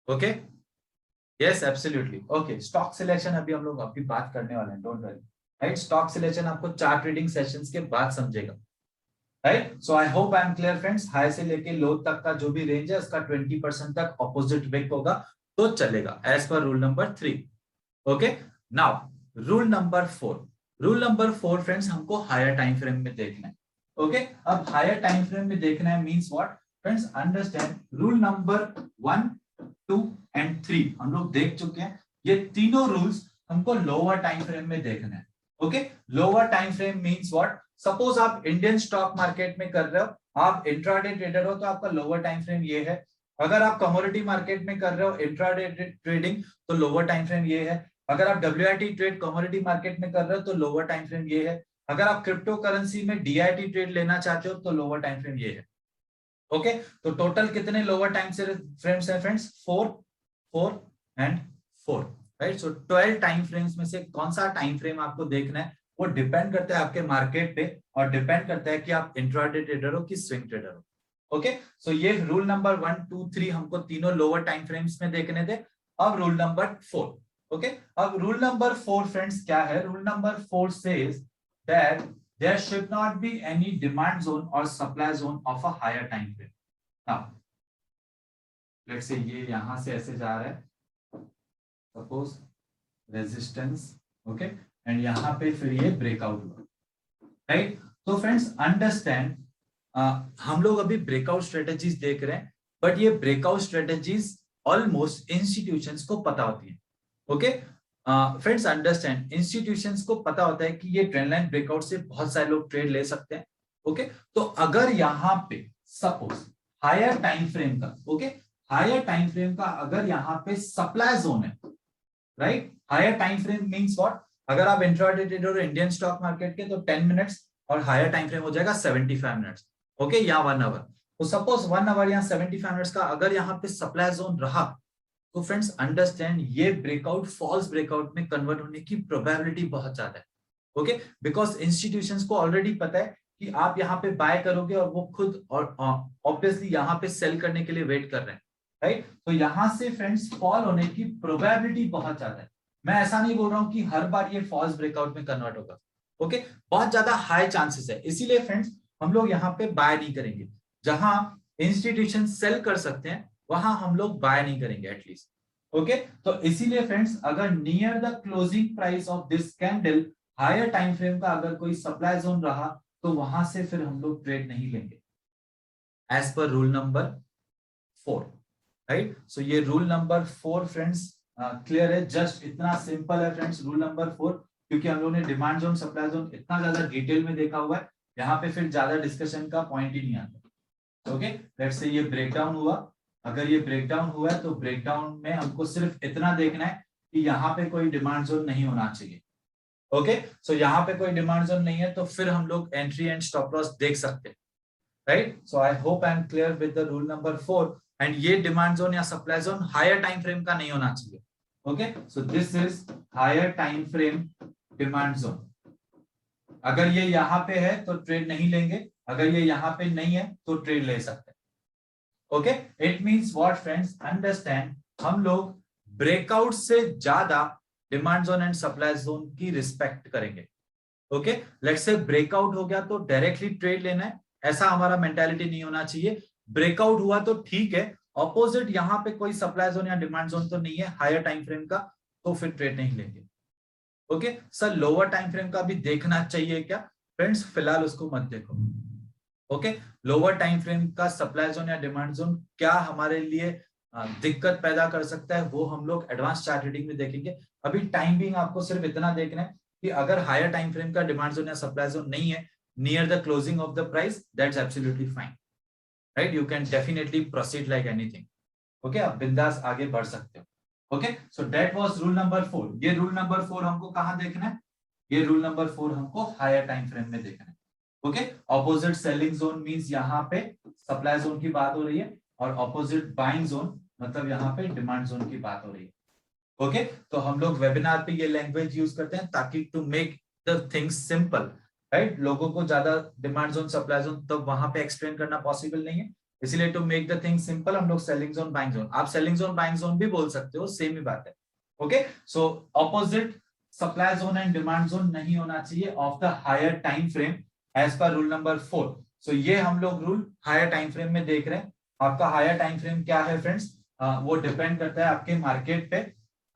okay, yes absolutely. Okay, stock selection अभी हम लोग अभी बात करने वाले हैं, don't worry. Right, stock selection आपको 4 ट्रेडिंग सेशंस के बाद समझेगा। Right, so I hope I am clear friends. High से लेके लो तक का जो भी रेंज है उसका 20% तक ऑपोजिट विक होगा तो चलेगा, as per rule number 3। Okay, now rule number 4। Rule number 4 friends हमको हायर टाइम फ्रेम में देखना है। ओके, अब हायर टाइम फ्रेम में देखना है means what friends, understand rule number 1, 2 and 3 हम लोग देख चुके हैं। ये तीनों रूल्स हमको लोअर टाइम फ्रेम में देखना है। Okay, lower time frame means what, suppose आप इंडियन स्टॉक मार्केट में कर रहे हो, आप इंट्राडे ट्रेडर हो तो आपका लोअर टाइम फ्रेम ये है। अगर आप कमोडिटी मार्केट में कर रहे हो इंट्राडे ट्रेडिंग तो लोअर टाइम फ्रेम ये है। अगर आप WIT ट्रेड कमोडिटी मार्केट में कर रहे हो तो लोअर टाइम फ्रेम ये है। अगर आप क्रिप्टो करेंसी में DIT ट्रेड लेना चाहते हो तो लोअर टाइम फ्रेम ये है। ओके, तो टोटल कितने लोअर टाइम फ्रेम्स है friends, 4, 4 and 4। Right, so 12 time frames में से कौन सा टाइम फ्रेम आपको देखना है वो डिपेंड करता है आपके मार्केट पे और डिपेंड करता है कि आप इंट्राडे ट्रेडर हो कि स्विंग ट्रेडर हो। ओके, सो ये रूल नंबर 1, 2, 3 हमको तीनों लोअर टाइम फ्रेम्स में देखने थे। अब रूल नंबर 4। ओके, अब रूल नंबर 4 फ्रेंड्स क्या है, rule number 4 says that there should not be any demand zone or supply zone of a higher time frame. Now let's say ये यहां से ऐसे जा रहा है, सपोज रेजिस्टेंस, ओके, एंड यहां पे फिर ये ब्रेकआउट हुआ। राइट, तो फ्रेंड्स अंडरस्टैंड, हम लोग अभी ब्रेकआउट स्ट्रेटेजीज देख रहे हैं, बट ये ब्रेकआउट स्ट्रेटेजीज ऑलमोस्ट इंस्टीट्यूशंस को पता होती है। ओके, फ्रेंड्स अंडरस्टैंड, इंस्टीट्यूशंस को पता होता है कि ये ट्रेंड लाइन ब्रेकआउट से बहुत सारे लोग ट्रेड ले सकते हैं। ओके, तो अगर यहाँ पे सपोज हायर टाइम फ्रेम का, ओके, हायर टाइम फ्रेम का अगर यहाँ पे सप्लाई जोन है, right, higher time frame means what, अगर आप intraday trader Indian stock market के तो 10 मिनट्स और हायर टाइम फ्रेम हो जाएगा 75 मिनट्स, ओके, या 1 आवर। तो सपोज 1 आवर या 75 मिनट्स का अगर यहाँ पे सप्लाई जोन रहा तो फ्रेंड्स अंडरस्टैंड ये ब्रेकआउट फॉल्स ब्रेकआउट में कन्वर्ट होने की प्रोबेबिलिटी बहुत ज्यादा है। ओके, बिकॉज इंस्टीट्यूशंस को ऑलरेडी पता है कि आप यहाँ पे बाय करोगे और वो खुद और ऑब्वियसली यहाँ पे सेल करने के लिए वेट कर रहे हैं। राइट, तो यहां से फ्रेंड्स फॉल होने की प्रोबेबिलिटी बहुत ज्यादा है। मैं ऐसा नहीं बोल रहा हूं कि हर बार ये फॉल्स ब्रेकआउट में कन्वर्ट होगा। ओके, बहुत ज्यादा हाई चांसेस है, इसीलिए फ्रेंड्स हम लोग यहाँ पे बाय नहीं करेंगे। जहां इंस्टीट्यूशन सेल कर सकते हैं वहां हम लोग बाय नहीं करेंगे एटलीस्ट। ओके, तो इसीलिए फ्रेंड्स अगर near the closing price of this candle higher time frame का अगर कोई सप्लाई जोन रहा तो वहां से फिर हम लोग ट्रेड नहीं लेंगे, as per rule number 4। Right, सो ये रूल नंबर 4 फ्रेंड्स क्लियर है, जस्ट इतना सिंपल है फ्रेंड्स रूल नंबर 4, क्योंकि हम लोगों ने डिमांड जोन सप्लाई जोन इतना ज्यादा डिटेल में देखा हुआ है, यहाँ पे फिर ज्यादा डिस्कशन का पॉइंट ही नहीं आता। ओके, लेट्स से ये ब्रेकडाउन हुआ, अगर ये ब्रेकडाउन हुआ है तो ब्रेकडाउन में हमको सिर्फ इतना देखना है कि यहाँ पे कोई डिमांड जोन नहीं होना चाहिए। ओके, सो यहाँ पे कोई डिमांड जोन नहीं है तो फिर हम लोग एंट्री एंड स्टॉप लॉस देख सकते हैं। Right, so I hope I am clear with the rule number 4, and ये डिमांड जोन या supply zone higher time frame का नहीं होना चाहिए। Okay, so this is higher time frame demand zone. अगर ये यहाँ पे है तो ट्रेड नहीं लेंगे, अगर ये यहाँ पे नहीं है तो ट्रेड ले सकते हैं। Okay, it means what friends, understand, हम लोग ब्रेकआउट से ज्यादा demand zone and supply zone की रिस्पेक्ट करेंगे। ओके, लेट्स से ब्रेकआउट हो गया तो डायरेक्टली ट्रेड लेना है, ऐसा हमारा मेंटालिटी नहीं होना चाहिए। ब्रेकआउट हुआ तो ठीक है, ऑपोजिट यहाँ पे कोई सप्लाई जोन या डिमांड जोन तो नहीं है हायर टाइम फ्रेम का, तो फिर ट्रेड नहीं लेंगे। Okay sir, lower time frame का भी देखना चाहिए क्या फ्रेंड्स, फिलहाल उसको मत देखो। ओके, लोअर टाइम फ्रेम का सप्लाई जोन या डिमांड जोन क्या हमारे लिए दिक्कत पैदा कर सकता है वो हम लोग एडवांस चार्ट रीडिंग में देखेंगे। अभी टाइम बिंग आपको सिर्फ इतना देखना है कि अगर हायर टाइम फ्रेम का डिमांड जोन या सप्लाई जोन नहीं है near the closing of the price, that's absolutely fine. Right, you can definitely proceed like anything. Okay, आप बिंदास आगे बढ़ सकते हो। Okay, so that was rule number 4। ये रूल नंबर 4 हमको कहां देखना है? ये रूल नंबर 4 हमको हायर टाइम फ्रेम में देखना है। Okay, opposite selling zone means यहाँ पे सप्लाई जोन की बात हो रही है, और ऑपोजिट बाइंग जोन मतलब यहाँ पे डिमांड जोन की बात हो रही है। ओके, तो हम लोग वेबिनार पे ये लैंग्वेज यूज करते हैं ताकि to make the things simple, right. लोगों को ज्यादा डिमांड जोन सप्लाई जोन तो वहां पे एक्सप्लेन करना पॉसिबल नहीं है, इसलिए to make the thing simple हम लोग सेलिंग जोन बाइंग जोन, आप सेलिंग जोन बाइंग जोन भी बोल सकते हो, सेम ही बात है। Okay, so opposite supply zone and demand zone नहीं होना चाहिए of the higher time frame as per rule number 4। So ये हम लोग रूल हायर टाइम फ्रेम में देख रहे हैं। आपका हायर टाइम फ्रेम क्या है फ्रेंड्स? वो डिपेंड करता है आपके मार्केट पे,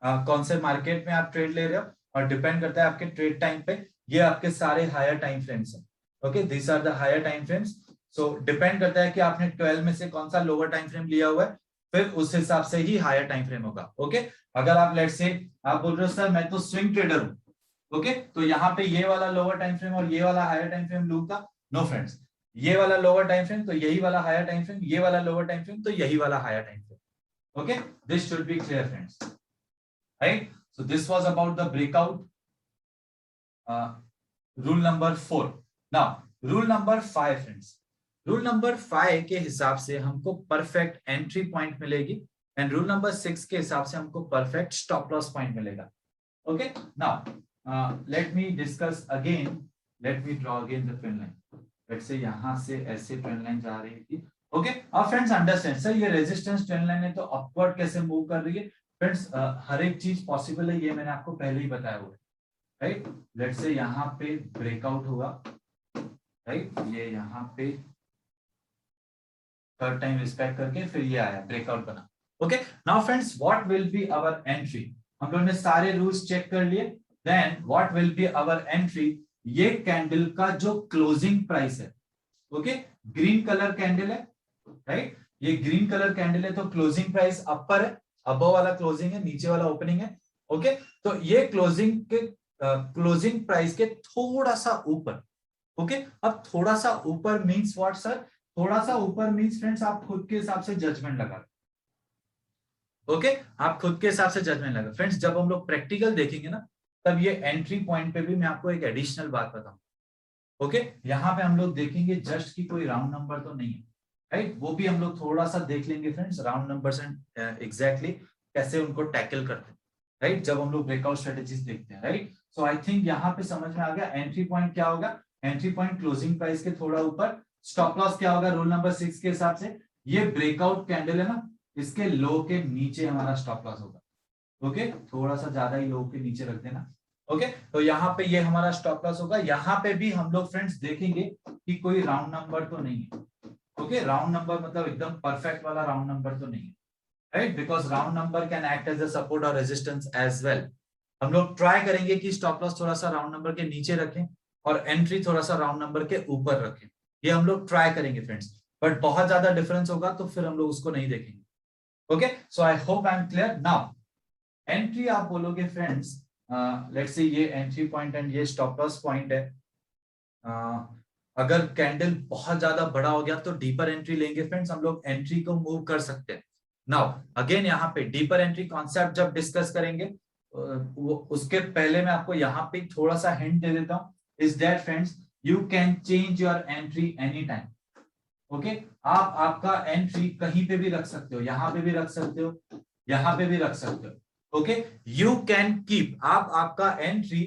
कौन से मार्केट में आप ट्रेड ले रहे हो, और डिपेंड करता है आपके ट्रेड टाइम पे। ये आपके सारे हायर टाइम फ्रेम्स हैं। Okay, this are the higher time frames. So depend करता है कि आपने 12 में से कौन सा लोअर टाइम फ्रेम लिया हुआ है, फिर उस हिसाब से ही हायर टाइम फ्रेम होगा। ओके, अगर आप लेट्स से आप बोल रहे हो सर मैं तो स्विंग ट्रेडर हूं, ओके, तो यहाँ पे ये वाला लोअर टाइम फ्रेम और ये वाला हायर टाइम फ्रेम लूंगा। नो फ्रेंड्स, ये वाला लोअर टाइम फ्रेम तो यही वाला हायर टाइम फ्रेम, ये वाला लोअर टाइम फ्रेम तो यही वाला higher time frame. Okay, this should be clear friends, right? So this was about the breakout rule number 4. Now rule number 5 friends, rule number 5 के हिसाब से हमको परफेक्ट एंट्री पॉइंट मिलेगी, एंड रूल नंबर 6 के हिसाब से हमको परफेक्ट स्टॉप लॉस पॉइंट मिलेगा। Okay, now let me discuss again, let me draw again the trend line. Let's say यहां से ऐसे ट्रेंड लाइन जा रही थी। ओके, अब फ्रेंड्स अंडरस्टैंड, सर ये रेजिस्टेंस ट्रेंड लाइन है तो अपवर्ड कैसे मूव कर रही है? फ्रेंड्स हर एक चीज पॉसिबल है, ये मैंने आपको पहले ही बताया हुआ है, राइट। लेट्स से यहाँ पे ब्रेकआउट हुआ, राइट, ये यहाँ पे थर्ड टाइम रिस्पेक्ट करके फिर ये आया, ब्रेकआउट बना। Okay, now friends what will be our entry? हम लोगों ने सारे रूल्स चेक कर लिए, then what will be our entry? ये कैंडल का जो क्लोजिंग प्राइस है, ओके, ग्रीन कलर कैंडल है, राइट, ये ग्रीन कलर कैंडल है तो क्लोजिंग प्राइस अपर है, अबव वाला क्लोजिंग है, नीचे वाला ओपनिंग है। ओके, तो ये क्लोजिंग के क्लोजिंग प्राइस के थोड़ा सा ऊपर, ओके, अब थोड़ा सा ऊपर मींस व्हाट सर? थोड़ा सा ऊपर मींस फ्रेंड्स आप खुद के हिसाब से जजमेंट लगा, ओके, आप खुद के हिसाब से जजमेंट लगा। फ्रेंड्स जब हम लोग प्रैक्टिकल देखेंगे ना, तब ये एंट्री पॉइंट पे भी मैं आपको एक एडिशनल बात बताऊं। ओके, यहाँ पे हम लोग देखेंगे जस्ट की कोई राउंड नंबर तो नहीं है, राइट, वो भी हम लोग थोड़ा सा देख लेंगे friends, round numbers and exactly कैसे उनको टैकल करते हैं, राइट, जब हम लोग ब्रेकआउट स्ट्रेटेजीज देखते हैं, राइट। सो आई थिंक यहाँ पे समझ में आ गया एंट्री पॉइंट क्या होगा। एंट्री पॉइंट क्लोजिंग प्राइस के थोड़ा ऊपर, स्टॉप लॉस क्या होगा रूल नंबर 6 के हिसाब से? ये ब्रेकआउट कैंडल है ना, इसके लो के नीचे हमारा स्टॉप लॉस होगा। ओके, थोड़ा सा ज्यादा ही लो के नीचे रख देना। ओके, तो यहाँ पे ये हमारा स्टॉप लॉस होगा। यहाँ पे भी हम लोग फ्रेंड्स देखेंगे कि कोई राउंड नंबर तो नहीं है। ओके, राउंड नंबर मतलब एकदम परफेक्ट वाला राउंड नंबर तो नहीं है, right, because round number can act as a support और रेजिस्टेंस एज वेल। हम लोग ट्राई करेंगे कि स्टॉप लॉस थोड़ा सा राउंड नंबर के नीचे रखें और एंट्री थोड़ा सा राउंड नंबर के ऊपर रखें, ये हम लोग ट्राई करेंगे फ्रेंड्स, बट बहुत ज्यादा डिफरेंस होगा तो फिर हम लोग उसको नहीं देखेंगे। Okay, so I hope I am clear. Now entry आप बोलोगे फ्रेंड्स, लेट्स से ये एंट्री पॉइंट एंड ये स्टॉप लॉस पॉइंट है। अगर कैंडल बहुत ज्यादा बड़ा हो गया तो डीपर एंट्री लेंगे फ्रेंड्स, हम लोग एंट्री को मूव कर सकते हैं। नाउ अगेन यहाँ पे डीपर एंट्री कॉन्सेप्ट जब डिस्कस करेंगे, उसके पहले मैं आपको यहाँ पे थोड़ा सा हिंट दे देता हूँ, is that friends you can change your entry any time. Okay, आप आपका एंट्री कहीं पे भी रख सकते हो, यहाँ पे भी रख सकते हो, यहाँ पे भी रख सकते हो। ओके, यू कैन कीप, आप आपका एंट्री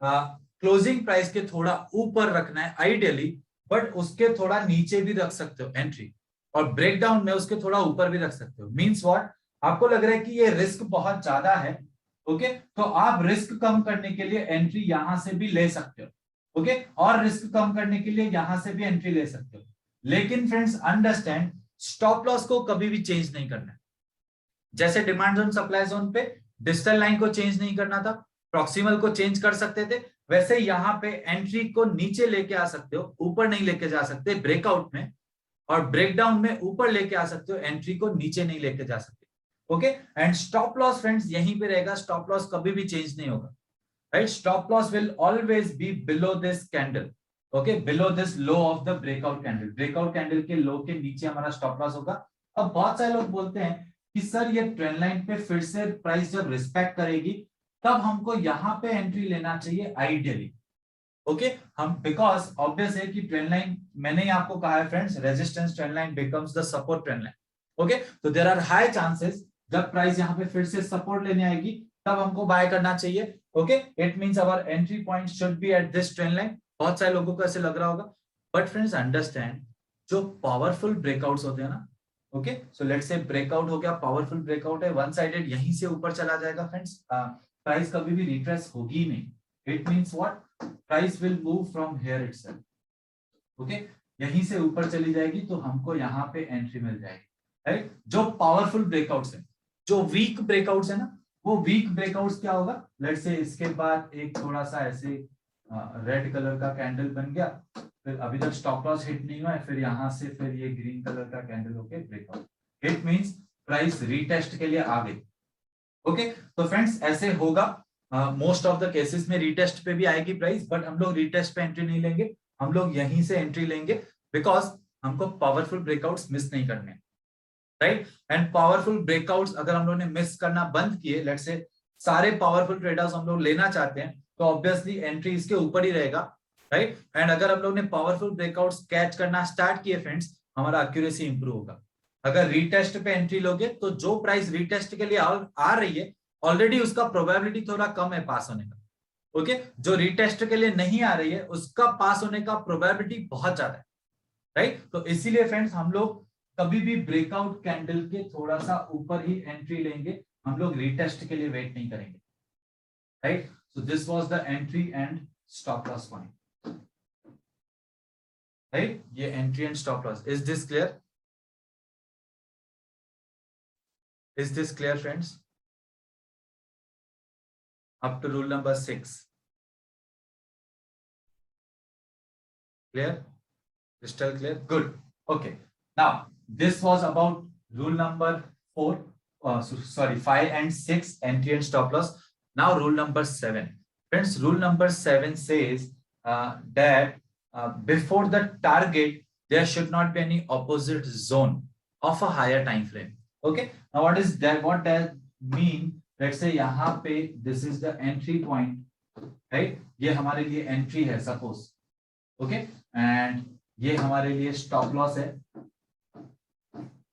क्लोजिंग प्राइस के थोड़ा ऊपर रखना है आइडियली, बट उसके थोड़ा नीचे भी रख सकते हो एंट्री, और ब्रेकडाउन में उसके थोड़ा ऊपर भी रख सकते हो। Means what? आपको लग रहा है कि ये रिस्क बहुत ज्यादा है, ओके, तो आप रिस्क कम करने के लिए एंट्री यहां से भी ले सकते हो, ओके, और रिस्क कम करने के लिए यहां से भी एंट्री ले सकते हो। लेकिन फ्रेंड्स अंडरस्टैंड, स्टॉप लॉस को कभी भी चेंज नहीं करना है। जैसे डिमांड जोन सप्लाई जोन पे डिजिटल लाइन को चेंज नहीं करना था, प्रॉक्सिमल को चेंज कर सकते थे, वैसे यहाँ पे एंट्री को नीचे लेके आ सकते हो, ऊपर नहीं लेके जा सकते ब्रेकआउट में, और ब्रेकडाउन में ऊपर लेके आ सकते हो, एंट्री को नीचे नहीं लेके जा सकते। Okay, and stop loss friends यहीं पे रहेगा, स्टॉप लॉस कभी भी चेंज नहीं होगा, right. Stop loss will always be below this candle, okay, below this low of the breakout candle. Breakout candle के लो के नीचे हमारा स्टॉप लॉस होगा। अब बहुत सारे लोग बोलते हैं कि सर ये ट्रेंड लाइन पे फिर से प्राइस जब रिस्पेक्ट करेगी तब हमको यहाँ पे एंट्री लेना चाहिए आइडियली। ओके हम बिकॉज ऑब्वियस है कि ट्रेंड लाइन, मैंने ही आपको कहा है friends, resistance trend line becomes the support trend line. Okay तो देयर आर हाई चांसेस जब प्राइस यहाँ पे फिर से सपोर्ट लेने आएगी तब हमको बाय करना चाहिए। Okay it means our entry point should be at this trend line. बहुत सारे लोगों को ऐसे लग रहा होगा, बट फ्रेंड्स अंडरस्टैंड जो पावरफुल ब्रेकआउट्स होते हैं ना, okay so let's say breakout हो गया, पावरफुल ब्रेकआउट है, वन साइडेड यहीं से ऊपर चला जाएगा फ्रेंड्स, प्राइस कभी भी रिट्रेस होगी नहीं। It means what, price will move from here itself. Okay यहीं से ऊपर चली जाएगी तो हमको यहाँ पे एंट्री मिल जाएगी, राइट। जो पावरफुल ब्रेकआउट्स है, जो वीक ब्रेकआउट्स है ना, वो वीक ब्रेकआउट्स क्या होगा, लेट्स से इसके बाद एक थोड़ा सा ऐसे रेड कलर का कैंडल बन गया, फिर अभी तक स्टॉप लॉस हिट नहीं हुआ है, फिर यहाँ से फिर ये ग्रीन कलर का कैंडल होके breakout, it means price retest के लिए आ गई। ओके तो फ्रेंड्स ऐसे होगा, मोस्ट ऑफ द केसेस में रीटेस्ट पे भी आएगी प्राइस, बट हम लोग रीटेस्ट पे एंट्री नहीं लेंगे, हम लोग यहीं से एंट्री लेंगे बिकॉज हमको पावरफुल ब्रेकआउट्स मिस नहीं करने, राइट। एंड पावरफुल ब्रेकआउट्स अगर हम लोग ने मिस करना बंद किए, लेट्स से सारे पावरफुल ट्रेडर्स हम लोग लेना चाहते हैं तो ऑब्वियसली एंट्री इसके ऊपर ही रहेगा, राइट। एंड अगर हम लोग ने पावरफुल ब्रेकआउट्स कैच करना स्टार्ट किए फ्रेंड्स, हमारा एक्यूरेसी इंप्रूव होगा। अगर रीटेस्ट पे एंट्री लोगे तो जो प्राइस रीटेस्ट के लिए आ रही है ऑलरेडी उसका प्रोबेबिलिटी थोड़ा कम है पास होने का। ओके जो रीटेस्ट के लिए नहीं आ रही है उसका पास होने का प्रोबेबिलिटी बहुत ज्यादा है, राइट। तो इसीलिए फ्रेंड्स हम लोग कभी भी ब्रेकआउट कैंडल के थोड़ा सा ऊपर ही एंट्री लेंगे, हम लोग रीटेस्ट के लिए वेट नहीं करेंगे, right. So this was the entry and stop loss point, right. ये entry and stop loss, is this clear? Is this clear friends? Up to rule number 6. Clear? Crystal clear? Good. Okay. Now this was about rule number 4. Sorry, 5 and 6, entry and stop loss. Now rule number 7. Friends, rule number 7 says that before the target there should not be any opposite zone of a higher time frame. Okay, now what is that, what does mean? Let's say यहाँ पे this is the entry point, right? ये हमारे लिए entry है suppose, okay, and ये हमारे लिए stop loss है,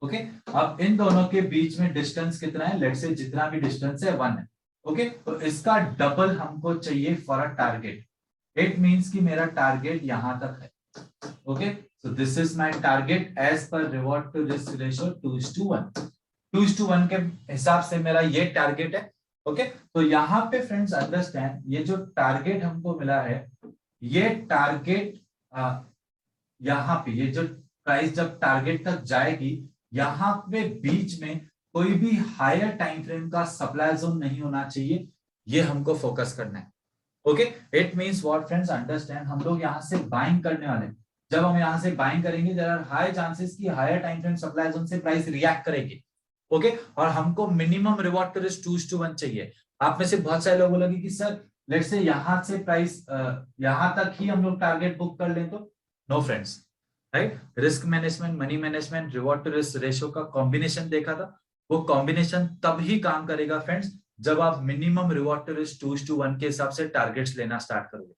okay। अब इन दोनों के बीच में distance कितना है? Let's say जितना भी distance है 1 है, okay। तो इसका डबल हमको चाहिए for a target. It means कि मेरा target यहाँ तक है, okay। So this is my target as per reward to risk ratio 2:1. 2:1 के हिसाब से मेरा ये टारगेट है, ओके। तो यहाँ पे फ्रेंड्स अंडरस्टैंड, ये जो टारगेट हमको मिला है, ये टारगेट यहाँ पे ये जो प्राइस जब टारगेट तक जाएगी, यहाँ पे बीच में कोई भी हायर टाइम फ्रेम का सप्लाई जोन नहीं होना चाहिए, ये हमको फोकस करना है, okay. It means what friends, understand, हम लोग यहाँ से बाइंग करने वाले, जब हम यहाँ से बाइंग करेंगे देयर आर हाई चांसेस कि higher time frame supply zone से प्राइस रिएक्ट करेगी, ओके। और हमको मिनिमम रिवॉर्ड टू रिस्क 2:1 चाहिए। आप में से बहुत सारे लोग बोलेंगे कि सर लेट्स से यहां से प्राइस यहां तक ही हम लोग टारगेट बुक कर लें तो no friends, right. Risk management, money management, reward to risk ratio का कॉम्बिनेशन देखा था, वो कॉम्बिनेशन तब ही काम करेगा फ्रेंड्स जब आप मिनिमम रिवॉर्ड टू रिस्क 2:1 के हिसाब से टारगेट्स लेना स्टार्ट करोगे,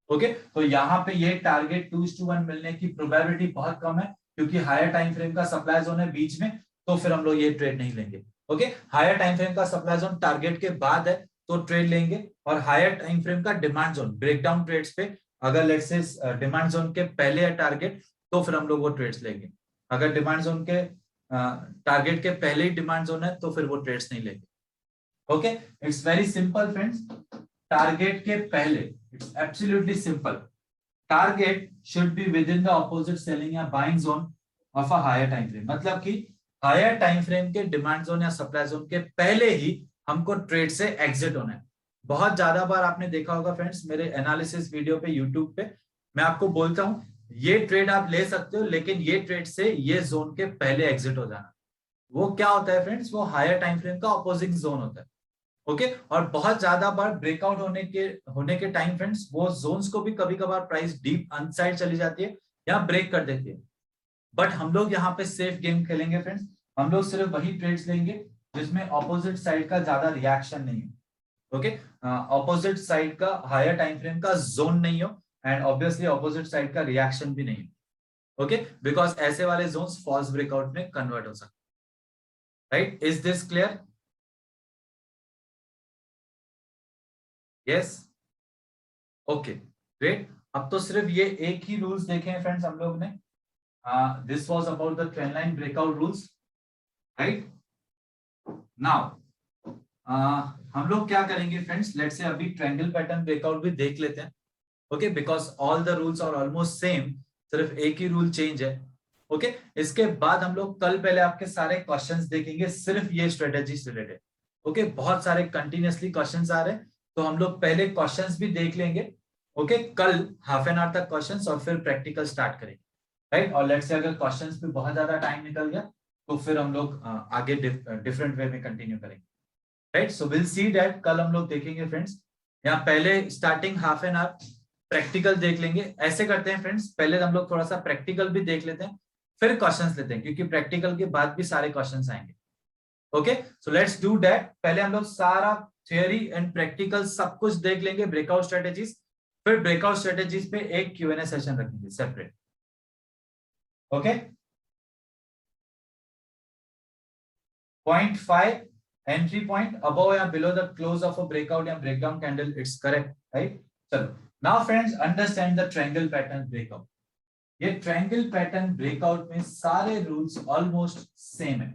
ओके। तो यहाँ पे ये टारगेट 2:1 मिलने की प्रोबेबिलिटी बहुत कम है क्योंकि हायर टाइम फ्रेम का सप्लाई जोन है बीच में, तो फिर हम लोग ये ट्रेड नहीं लेंगे, ओके। हायर टाइम फ्रेम का सप्लाई जोन टारगेट के बाद है तो ट्रेड लेंगे, और हायर टाइम फ्रेम का डिमांड जोन ब्रेकडाउन ट्रेड्स पे अगर लेट्स से डिमांड जोन के पहले है टारगेट तो फिर हम लोग वो ट्रेड्स लेंगे, अगर डिमांड जोन के टारगेट के पहले ही डिमांड जोन है तो फिर वो ट्रेड्स नहीं लेंगे, okay. It's very simple friends, target के पहले it's absolutely simple, target should be within the opposite selling या buying zone of a higher time frame, मतलब कि हायर टाइम फ्रेम के डिमांड जोन या सप्लाई जोन के पहले ही हमको ट्रेड से एग्जिट होना है। बहुत ज्यादा बार आपने देखा होगा फ्रेंड्स मेरे एनालिसिस वीडियो पे यूट्यूब पे मैं आपको बोलता हूं ये ट्रेड आप ले सकते हो लेकिन ये ट्रेड से ये जोन के पहले एग्जिट हो जाना। वो क्या होता है फ्रेंड्स, वो हायर टाइम फ्रेम का अपोजिंग जोन होता है, ओके। और बहुत ज्यादा बार ब्रेकआउट होने के टाइम फ्रेंड्स वो जोन्स को भी कभी कभार प्राइस डीप अनसाइड चली जाती है या ब्रेक कर देती है, बट हम लोग यहाँ पे सेफ गेम खेलेंगे फ्रेंड्स, हम लोग सिर्फ वही ट्रेड्स लेंगे जिसमें ऑपोजिट साइड का ज्यादा रिएक्शन नहीं हो, ओके, ऑपोजिट साइड का हायर टाइम फ्रेम का जोन नहीं हो एंड ऑब्वियसली ऑपोजिट साइड का रिएक्शन भी नहीं हो, ओके, बिकॉज ऐसे वाले जोन्स फॉल्स ब्रेकआउट में कन्वर्ट हो सकते, right? Is this clear? Yes, okay, great. अब तो सिर्फ ये एक ही रूल्स देखे हैं फ्रेंड्स हम लोग ने, this was about the trend line breakout rules, right? Now हम लोग क्या करेंगे फ्रेंड्स, लेट्स से अभी ट्रायंगल पैटर्न ब्रेकआउट भी देख लेते हैं, okay, because all the rules are almost same, सिर्फ एक ही रूल चेंज है, ओके। इसके बाद हम लोग कल पहले आपके सारे क्वेश्चंस देखेंगे सिर्फ ये स्ट्रेटेजी से रिलेटेड, ओके। बहुत सारे कंटिन्यूअसली क्वेश्चंस आ रहे हैं, तो हम लोग पहले क्वेश्चंस भी देख लेंगे, ओके, कल हाफ एन आवर तक क्वेश्चंस और फिर प्रैक्टिकल स्टार्ट करेंगे, राइट? और लेट्स से अगर क्वेश्चंस पे बहुत ज्यादा टाइम निकल गया तो फिर हम लोग आगे डिफरेंट वे में कंटिन्यू करेंगे, right? So will see that कल हम लोग देखेंगे फ्रेंड्स। यहाँ पहले starting half an hour practical देख लेंगे। ऐसे करते हैं फ्रेंड्स, पहले हम लोग थोड़ा सा प्रैक्टिकल भी देख लेते हैं, फिर क्वेश्चंस लेते हैं, क्योंकि प्रैक्टिकल के बाद भी सारे क्वेश्चंस आएंगे, okay. So let's do that. पहले हम लोग सारा थियोरी एंड प्रैक्टिकल सब कुछ देख लेंगे, ब्रेकआउट स्ट्रेटेजीज, फिर ब्रेकआउट स्ट्रेटेजीज पे एक Q&A सेशन रखेंगे separate, okay. Point 5 entry point above या below the close of a breakout या breakdown candle, it's correct, right? चलो, now friends understand the triangle pattern breakout. ये ट्रायंगल पैटर्न ब्रेकआउट में सारे rules almost same है,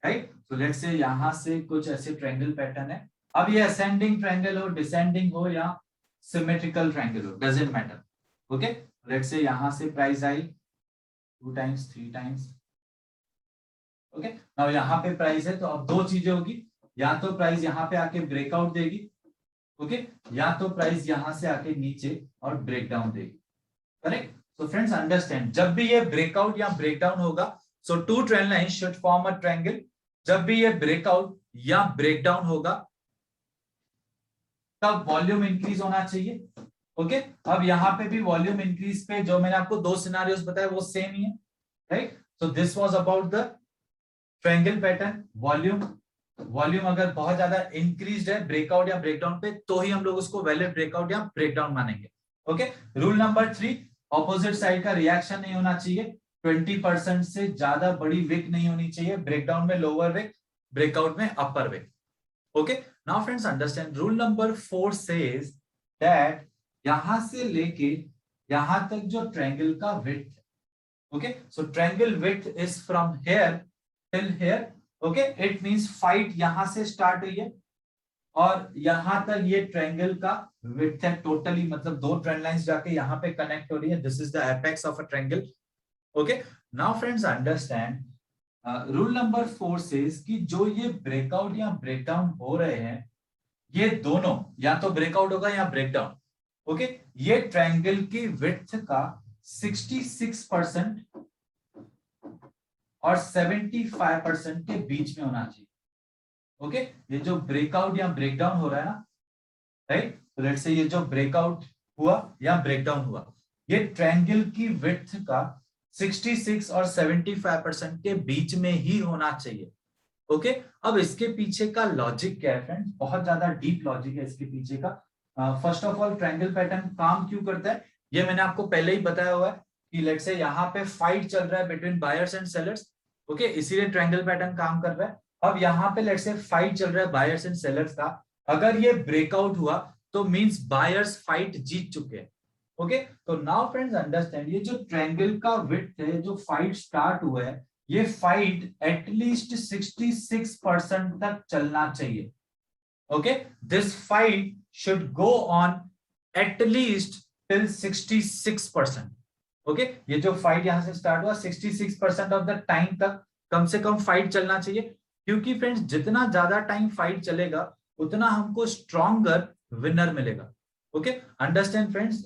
right? तो let's say यहां से कुछ ऐसे ट्रायंगल पैटर्न है। अब ये असेंडिंग ट्रायंगल हो, डिसेंडिंग हो या सिमेट्रिकल ट्रायंगल हो, doesn't matter, okay. Let's say यहां से price I 2 times 3 times, okay. Now यहाँ पे प्राइस है, तो अब दो चीजें होगी, या तो प्राइस यहाँ पे आके ब्रेकआउट देगी, ओके, या तो प्राइस यहां से आके नीचे और ब्रेकडाउन देगी, करेक्ट? सो फ्रेंड्स अंडरस्टैंड, जब भी ये ब्रेकआउट या ब्रेकडाउन होगा, so two trend line should form a triangle. जब भी ये ब्रेकआउट या ब्रेकडाउन होगा तब वॉल्यूम इंक्रीज होना चाहिए, ओके। अब यहाँ पे भी वॉल्यूम इंक्रीज पे जो मैंने आपको दो सिनारियोस बताए वो सेम ही है, right? So this was about the triangle pattern. Volume अगर बहुत ज्यादा इंक्रीज है ब्रेकआउट या ब्रेकडाउन पे, तो ही हम लोग उसको वैलिड ब्रेकआउट या ब्रेकडाउन मानेंगे, okay. Rule number 3, opposite side का रिएक्शन नहीं होना चाहिए, 20% से ज्यादा बड़ी विक नहीं होनी चाहिए, ब्रेकडाउन में लोअर विक, ब्रेकआउट में upper wick, okay. Now friends understand, rule number 4 says that यहां से लेके यहां तक जो ट्रायंगल का width, okay, so triangle width is from here till here, okay. It means fight यहां से स्टार्ट हुई है और यहां तक ये ट्रायंगल का विड्थ है टोटली, मतलब दो ट्रेंड लाइंस जाके यहां पे कनेक्ट हो रही है, this is the apex of a triangle, okay. Now friends understand, rule number 4 says कि जो ये ब्रेकआउट या ब्रेकडाउन हो रहे हैं, ये दोनों या तो ब्रेकआउट होगा या ब्रेकडाउन, ओके, ये ट्रायंगल की विड्थ का 66% और 75% के बीच में होना चाहिए, ओके। ये जो ब्रेकआउट या ब्रेकडाउन हो रहा है ना, राइट, तो लेट्स से ये जो ब्रेकआउट हुआ या ब्रेकडाउन हुआ, ये ट्रायंगल की विड्थ का 66 और 75% के बीच में ही होना चाहिए, ओके। अब इसके पीछे का लॉजिक क्या है फ्रेंड्स, बहुत ज्यादा डीप लॉजिक है इसके पीछे का। First of all, triangle pattern काम क्यों करता है ये मैंने आपको पहले ही बताया हुआ है कि लेट्स से यहाँ पे फाइट चल रहा है between buyers and sellers, okay, इसीलिए ट्रायंगल पैटर्न काम कर रहा है। अब यहाँ पे लेट्स से फाइट चल रहा है बायर्स एंड सेलर्स का, अगर ये ब्रेकआउट हुआ तो मींस बायर्स फाइट जीत चुके हैं, ओके। तो नाउ फ्रेंड्स अंडरस्टैंड, ये जो ट्रायंगल का विड्थ है, जो फाइट स्टार्ट हुआ है, ये फाइट एटलीस्ट 66% तक चलना चाहिए, okay. This fight should go on at least till 66%, okay. ये जो फाइट यहां से स्टार्ट हुआ 66% ऑफ द टाइम तक कम से कम फाइट चलना चाहिए, क्योंकि फ्रेंड्स जितना ज्यादा टाइम फाइट चलेगा उतना हमको स्ट्रॉन्गर विनर मिलेगा, okay. Understand friends,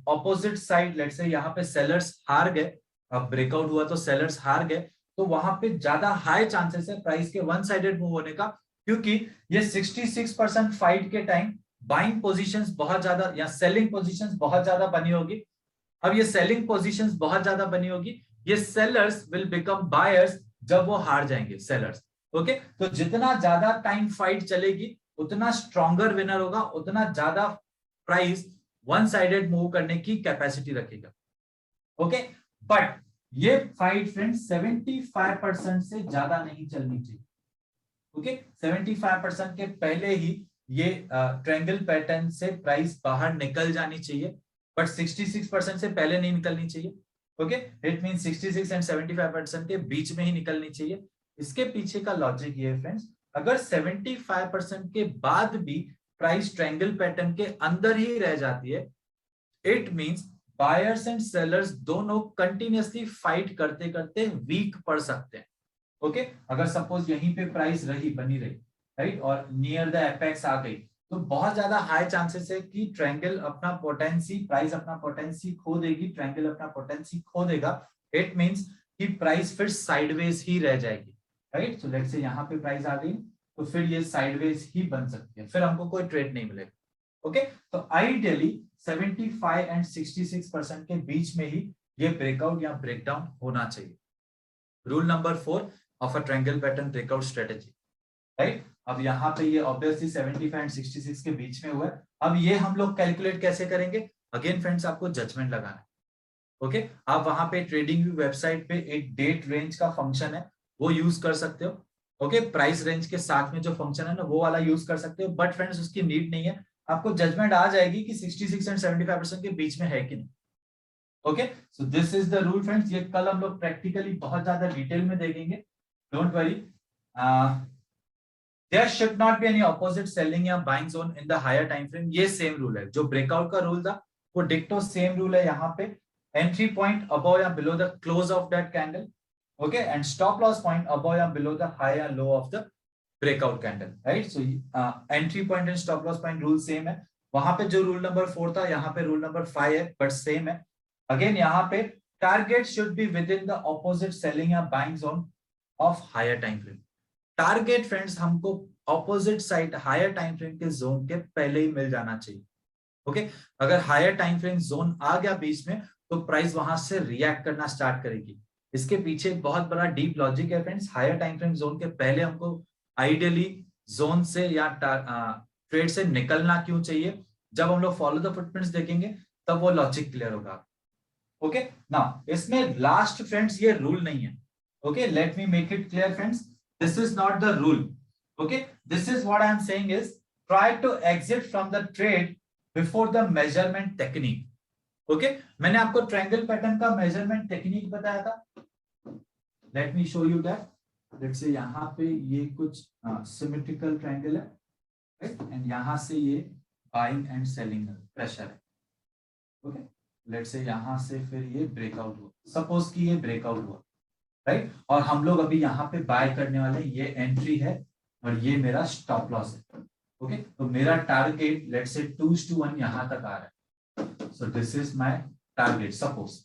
opposite side let's say यहाँ पे सेलर्स हार गए, अब ब्रेकआउट हुआ तो सेलर्स हार गए, तो वहां पे ज्यादा हाई चांसेस है प्राइस के वन साइडेड मूव होने का, क्योंकि ये 66% फाइट के टाइम बाइंग पोजीशंस बहुत ज्यादा या सेलिंग पोजीशंस बहुत ज्यादा बनी होगी। अब ये सेलिंग पोजीशंस बहुत ज्यादा बनी होगी, ये सेलर्स विल बिकम बायर्स जब वो हार जाएंगे सेलर्स। ओके, तो जितना ज्यादा टाइम फाइट चलेगी उतना स्ट्रॉन्गर विनर होगा, उतना ज्यादा प्राइस वन साइडेड मूव करने की कैपेसिटी रखेगा। ओके, बट ये फाइट फ्रेंड्स 75% से ज्यादा नहीं चलनी चाहिए। ओके, 75% के पहले ही ये ट्रायंगल पैटर्न से प्राइस बाहर निकल जानी चाहिए, बट 66% से पहले नहीं निकलनी चाहिए। ओके, इट मीन 66 एंड 75% के बीच में ही निकलनी चाहिए। इसके पीछे का लॉजिक ये है फ्रेंड्स, अगर 75% के बाद भी प्राइस ट्रायंगल पैटर्न के अंदर ही रह जाती है, it means buyers and sellers दोनों कंटिन्यूअसली फाइट करते करते वीक पड़ सकते हैं। ओके, अगर सपोज यहीं पे प्राइस रही बनी रही, राइट, और नियर द एपेक्स आ गई, तो बहुत ज्यादा हाई चांसेस है कि ट्रायंगल अपना पोटेंसी, प्राइस अपना पोटेंसी खो देगी, ट्रायंगल अपना पोटेंसी खो देगा। इट मींस कि प्राइस फिर साइडवेज ही रह जाएगी, राइट। सो लेट्स से यहाँ पे प्राइस आ गई, तो फिर ये साइडवेज ही बन सकती है, फिर हमको कोई ट्रेड नहीं मिलेगा। ओके, तो आइडियली 75 एंड 66% के बीच में ही ये ब्रेकआउट या ब्रेकडाउन होना चाहिए। Rule number 4 of a triangle pattern breakout strategy, right. अब यहाँ पे ये ऑब्वियसली 75 एंड 66 के बीच में हुआ है। अब ये हम लोग कैलकुलेट कैसे करेंगे? अगेन फ्रेंड्स, आपको जजमेंट लगाना है। ओके, आप वहां पे ट्रेडिंग व्यू वेबसाइट पे एक डेट रेंज का फंक्शन है, वो यूज कर सकते हो। ओके, प्राइस रेंज के साथ में जो फंक्शन है ना, वो वाला यूज कर सकते हो, बट फ्रेंड्स उसकी नीड नहीं है। आपको जजमेंट आ जाएगी कि 66 एंड 75% के बीच में है कि नहीं। Okay, so this is the rule friends. ये कल हम लोग प्रैक्टिकली बहुत ज्यादा डिटेल में देखेंगे, don't worry. There should not be any opposite selling या buying zone in the higher time frame। ये सेम रूल है, जो ब्रेकआउट का रूल था वो डिक्टो सेम रूल है यहाँ पे। एंट्री पॉइंट अबव या below the close of that candle, okay, and stop loss point above या बिलो द हाई या low of the breakout candle, right. So entry point and stop loss point rule same है। वहां पे जो rule number 4 था, यहाँ पे rule number 5 है, बट सेम है। अगेन यहाँ पे target should be within the opposite selling या buying zone of higher time frame. Target friends हमको opposite side higher time frame के जोन के पहले ही मिल जाना चाहिए। ओके, अगर हायर टाइम फ्रेम जोन आ गया बीच में, तो प्राइस वहां से रिएक्ट करना स्टार्ट करेगी। इसके पीछे एक बहुत बड़ा डीप लॉजिक है friends. Higher time frame zone के पहले हमको आइडियली जोन से या ट्रेड से निकलना क्यों चाहिए, जब हम लोग फॉलो द फुटप्रिंट्स देखेंगे तब वो लॉजिक क्लियर होगा। ओके, नाउ इसमें लास्ट फ्रेंड्स ये रूल नहीं है। Okay, let me make it clear friends, this is not the rule। okay, this is what I am saying is try to exit from the trade before the measurement technique। okay, मैंने आपको triangle pattern का measurement technique बताया था। Let me show you that. Let's say यहाँ पे ये कुछ symmetrical triangle है, राइट, एंड यहाँ से ये बाइंग एंड सेलिंग प्रेशर है। ओके, लेट्स से यहाँ से फिर ये ब्रेकआउट हुआ, सपोज कि ये ब्रेकआउट हुआ, राइट, और हम लोग अभी यहाँ पे बाय करने वाले, ये एंट्री है और ये मेरा स्टॉप लॉस है। ओके, तो मेरा टारगेट लेट्स से 2:1 यहाँ तक आ रहा है। सो this is my target suppose.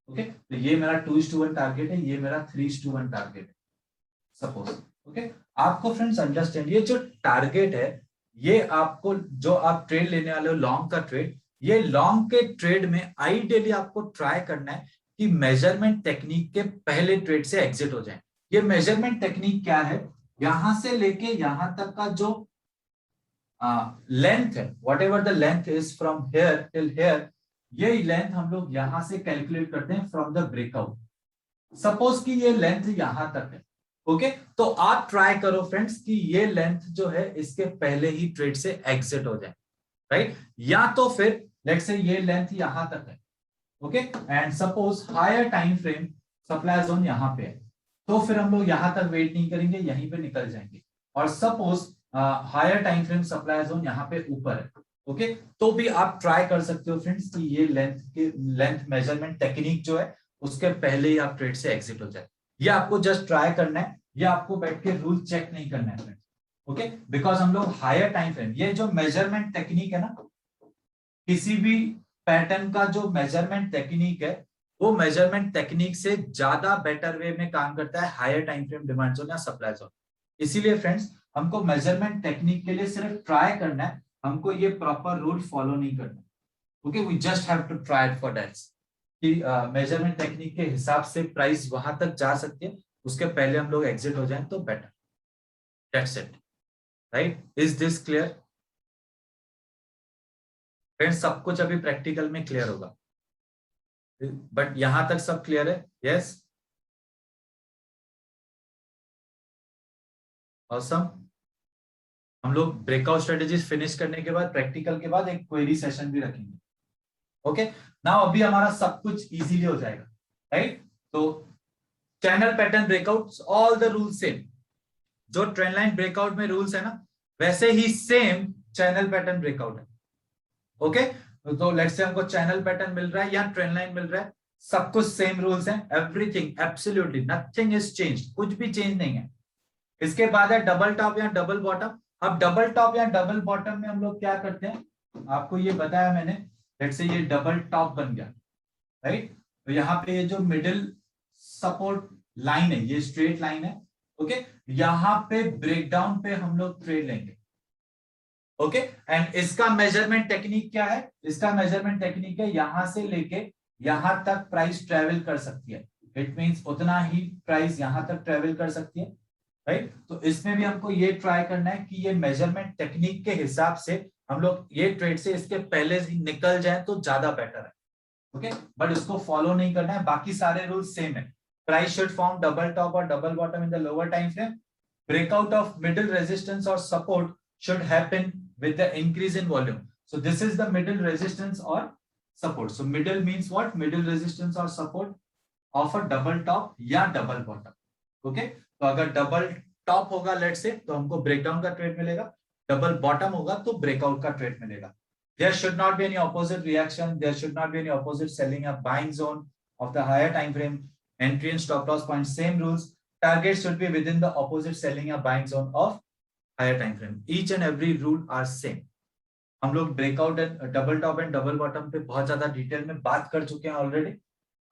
Okay, तो ये मेरा 2:1 टारगेट है, ये मेरा 3:1 टारगेट है सपोज। ओके, आपको फ्रेंड्स अंडरस्टैंड, ये जो टारगेट है, ये आपको जो आप ट्रेड लेने वाले हो लॉन्ग का ट्रेड, ये लॉन्ग के ट्रेड में आइडियली आपको ट्राई करना है कि मेजरमेंट टेक्निक के पहले ट्रेड से एग्जिट हो जाए। ये मेजरमेंट टेक्निक क्या है? यहां से लेके यहां तक का जो लेंथ है, what ever the length is from here till here, ये लेंथ हम लोग यहां से कैलकुलेट करते हैं फ्रॉम द ब्रेकआउट। सपोज कि ये लेंथ यहां तक है। ओके, तो आप ट्राई करो फ्रेंड्स कि ये लेंथ जो है इसके पहले ही ट्रेड से एग्जिट हो जाए, राइट, या तो फिर लेट्स से ये लेंथ यहां तक है। Okay, and suppose higher time frame supply zone यहाँ पे है, तो फिर हम लोग यहां तक वेट नहीं करेंगे, यहीं पे निकल जाएंगे। और suppose higher time frame supply zone यहाँ पे ऊपर है, ओके, तो भी आप ट्राई कर सकते हो फ्रेंड्स कि ये लेंथ मेजरमेंट टेक्निक जो है उसके पहले ही आप ट्रेड से एग्जिट हो जाए। ये आपको जस्ट ट्राई करना है, ये आपको बैठ के रूल चेक नहीं करना है फ्रेंड्स। ओके, बिकॉज हम लोग हायर टाइम फ्रेम, ये जो मेजरमेंट टेक्निक है ना, किसी भी पैटर्न का जो मेजरमेंट टेक्निक है, वो मेजरमेंट टेक्निक से ज्यादा बेटर वे में काम करता है higher time frame demand zone या सप्लाई जोन। इसीलिए फ्रेंड्स हमको मेजरमेंट टेक्निक के लिए सिर्फ ट्राई करना है, हमको ये प्रॉपर रूल फॉलो नहीं करना। Okay, we just have to try for that कि मेजरमेंट टेक्निक के हिसाब से प्राइस वहां तक जा सकती है, उसके पहले हम लोग एग्जिट हो जाएं तो better. That's it, right? Is this clear friends? सब कुछ अभी प्रैक्टिकल में क्लियर होगा, बट यहां तक सब क्लियर है? Yes, awesome. हम लोग ब्रेकआउट स्ट्रेटेजीज फिनिश करने के बाद, प्रैक्टिकल के बाद एक क्वेरी सेशन भी रखेंगे। ओके, नाउ अभी हमारा सब कुछ इजीली हो जाएगा, राइट? तो channel pattern breakout, all the rules same. जो ट्रेंड लाइन ब्रेकआउट में रूल्स है ना, वैसे ही सेम चैनल पैटर्न ब्रेकआउट है। ओके, तो लेट्स से हमको चैनल पैटर्न मिल रहा है या ट्रेंड लाइन मिल रहा है, सब कुछ सेम रूल्स हैं, everything absolutely nothing is changed, कुछ भी चेंज नहीं है। इसके बाद है डबल टॉप या डबल बॉटम। अब डबल टॉप या डबल बॉटम में हम लोग क्या करते हैं, आपको ये बताया मैंने। लेट्स से ये डबल टॉप बन गया, राइट? तो यहाँ पे ये जो मिडिल सपोर्ट लाइन है, ये स्ट्रेट लाइन है। ओके, यहाँ पे ब्रेकडाउन पे हम लोग ट्रेड लेंगे। ओके, एंड इसका मेजरमेंट टेक्निक क्या है? इसका मेजरमेंट टेक्निक है यहां से लेके यहां तक प्राइस ट्रेवल कर सकती है। इट मींस उतना ही प्राइस यहां तक ट्रेवल कर सकती है, राइट? तो इसमें भी हमको ये ट्राई करना है कि ये मेजरमेंट टेक्निक के हिसाब से हम लोग ये ट्रेड से इसके पहले ही निकल जाए तो ज्यादा बेटर है। ओके, बट इसको फॉलो नहीं करना है, बाकी सारे रूल्स सेम है। Price should form double top और double bottom in the lower time frame. Breakout of middle resistance और support should happen with the increase in volume. So this is the middle resistance or support. So middle means what? Middle resistance or support of a double top या double bottom. Okay? तो अगर double top होगा let's say, तो हमको breakdown का trade मिलेगा, double bottom होगा तो breakout का trade मिलेगा। There should not be any opposite reaction. There should not be any opposite selling or buying zone of the higher time frame. Entry and stop loss point same rules. Target should be within the opposite selling or buying zone of higher time frame. Each and every rule are same. हम लोग breakout and double top and double bottom पे बहुत ज्यादा detail में बात कर चुके हैं ऑलरेडी,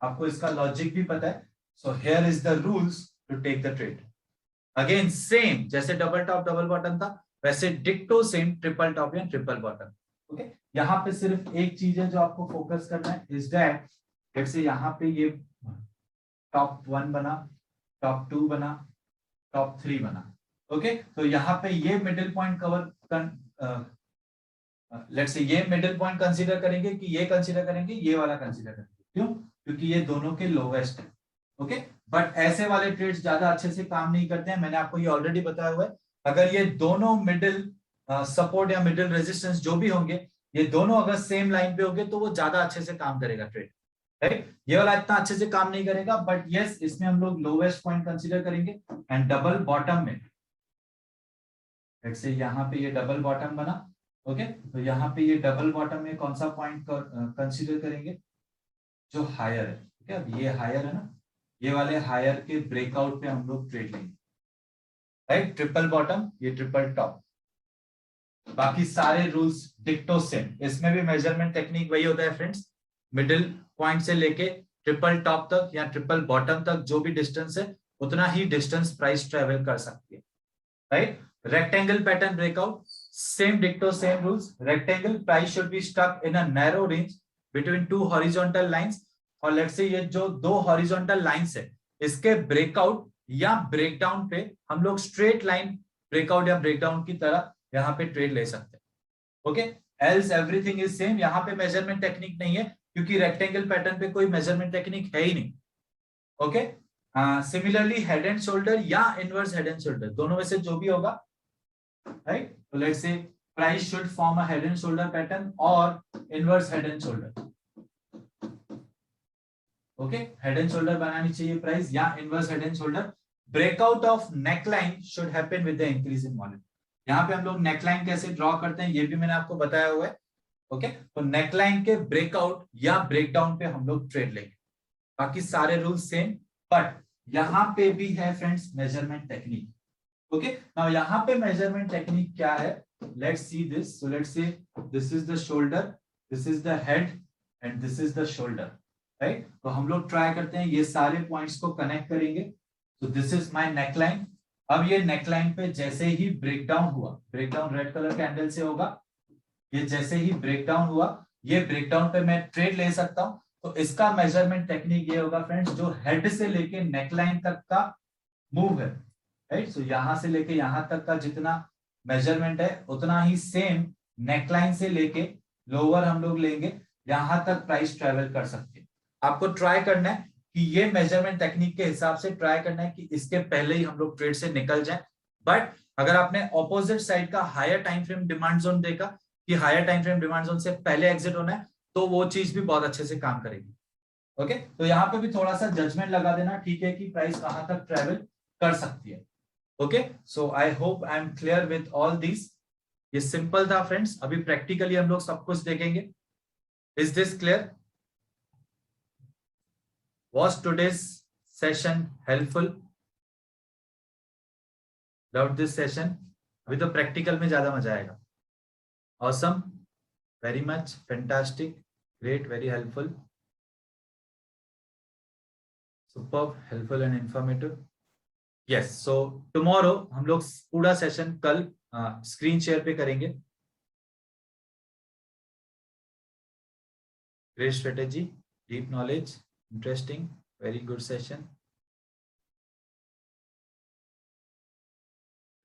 आपको इसका लॉजिक भी पता है। So here is the rules to take the trade. Again same, जैसे डबल टॉप डबल बॉटम था वैसे डिक्टो सेम ट्रिपल टॉप या ट्रिपल बॉटम। ओके, यहाँ पे सिर्फ एक चीज है जो आपको फोकस करना है, इज दैट जैसे यहाँ पे ये टॉप 1 बना, टॉप 2 बना, टॉप 3 बना। ओके, तो यहाँ पे ये middle point cover let's say ये मिडिल पॉइंट कंसीडर करेंगे कि ये कंसीडर करेंगे, ये वाला कंसीडर करेंगे। क्यों? क्योंकि ये दोनों के लोवेस्ट है। ओके, बट ऐसे वाले ट्रेड्स ज्यादा अच्छे से काम नहीं करते हैं, मैंने आपको ये ऑलरेडी बताया हुआ है। अगर ये दोनों मिडिल सपोर्ट या मिडिल रेजिस्टेंस जो भी होंगे, ये दोनों अगर सेम लाइन पे होंगे तो वो ज्यादा अच्छे से काम करेगा ट्रेड, राइट? ये वाला इतना अच्छे से काम नहीं करेगा, बट यस इसमें हम लोग लोवेस्ट पॉइंट कंसीडर करेंगे। एंड डबल बॉटम में जैसे यहाँ पे ये डबल बॉटम बना, ओके, तो यहाँ पे ये डबल बॉटम में कौन सा पॉइंट कंसीडर करेंगे? जो हायर है। ठीक है, अब ये हायर है ना, ये वाले हायर के ब्रेकआउट पे हम लोग ट्रेड लेंगे, राइट? ट्रिपल बॉटम, ये ट्रिपल टॉप, बाकी सारे रूल्स डिक्टो सेम। इसमें भी मेजरमेंट टेक्निक वही होता है फ्रेंड्स, मिडिल पॉइंट से लेके ट्रिपल टॉप तक या ट्रिपल बॉटम तक जो भी डिस्टेंस है उतना ही डिस्टेंस प्राइस ट्रेवल कर सकती है, right? Rectangle pattern breakout, same dicto, same rules. Rectangle price should be stuck in a narrow range between two horizontal lines. और let's say ये जो दो horizontal lines है, इसके breakout या breakdown पे हम लोग straight line breakout या breakdown की तरह यहाँ पे trade ले सकते हैं। Okay? Else everything is same. यहाँ पे measurement technique नहीं है क्योंकि rectangle pattern पे कोई measurement technique है ही नहीं। Okay? Similarly head and shoulder या inverse head and shoulder, दोनों में से जो भी होगा, right? So let's say price should form a head and shoulder pattern or inverse head and shoulder. Okay, head and shoulder बनानी चाहिए price या inverse head and shoulder. Breakout of neckline should happen with the increase in volume. यहाँ पे हम लोग neckline कैसे draw करते हैं ये भी मैंने आपको बताया हुआ है। ओके, तो neckline के breakout या breakdown पे हम लोग ट्रेड लेंगे, बाकी सारे रूल्स सेम, बट यहाँ पे भी है friends measurement technique. Okay, now यहाँ पे मेजरमेंट टेक्निक क्या है? Let's see this. So let's से this is the shoulder, this is the head and this is the shoulder, right? तो हम लोग ट्राई करते हैं ये सारे पॉइंट्स को कनेक्ट करेंगे। तो दिस इज माय नेकलाइन। अब ये नेकलाइन पे जैसे ही ब्रेकडाउन हुआ, ब्रेकडाउन रेड कलर कैंडल से होगा, ये जैसे ही ब्रेकडाउन हुआ, ये ब्रेकडाउन पे मैं ट्रेड ले सकता हूं। तो इसका मेजरमेंट टेक्निक ये होगा फ्रेंड्स, जो हेड से लेके नेकलाइन तक का मूव है, राइट। सो यहां से लेके यहां तक का जितना मेजरमेंट है उतना ही सेम नेकलाइन से लेके लोअर हम लोग लेंगे, यहां तक प्राइस ट्रेवल कर सकते हैं। आपको ट्राई करना है कि ये मेजरमेंट टेक्निक के हिसाब से ट्राई करना है कि इसके पहले ही हम लोग ट्रेड से निकल जाएं। बट अगर आपने ऑपोजिट साइड का higher time frame demand zone देखा कि higher time frame demand zone से पहले एग्जिट होना है, तो वो चीज भी बहुत अच्छे से काम करेगी। ओके, तो यहाँ पे भी थोड़ा सा जजमेंट लगा देना, ठीक है, कि प्राइस कहां तक ट्रेवल कर सकती है। Okay, so I hope I am clear with all this. ये सिंपल था फ्रेंड्स, अभी प्रैक्टिकली हम लोग सब कुछ देखेंगे। Is this clear? Was today's session helpful? Love this session? अभी तो प्रैक्टिकल में ज्यादा मजा आएगा। Awesome, very much, fantastic, great, very helpful, superb, helpful and informative. Yes, so tomorrow हम लोग पूरा सेशन कल स्क्रीन शेयर पे करेंगे। Great strategy, deep knowledge, interesting, very good session.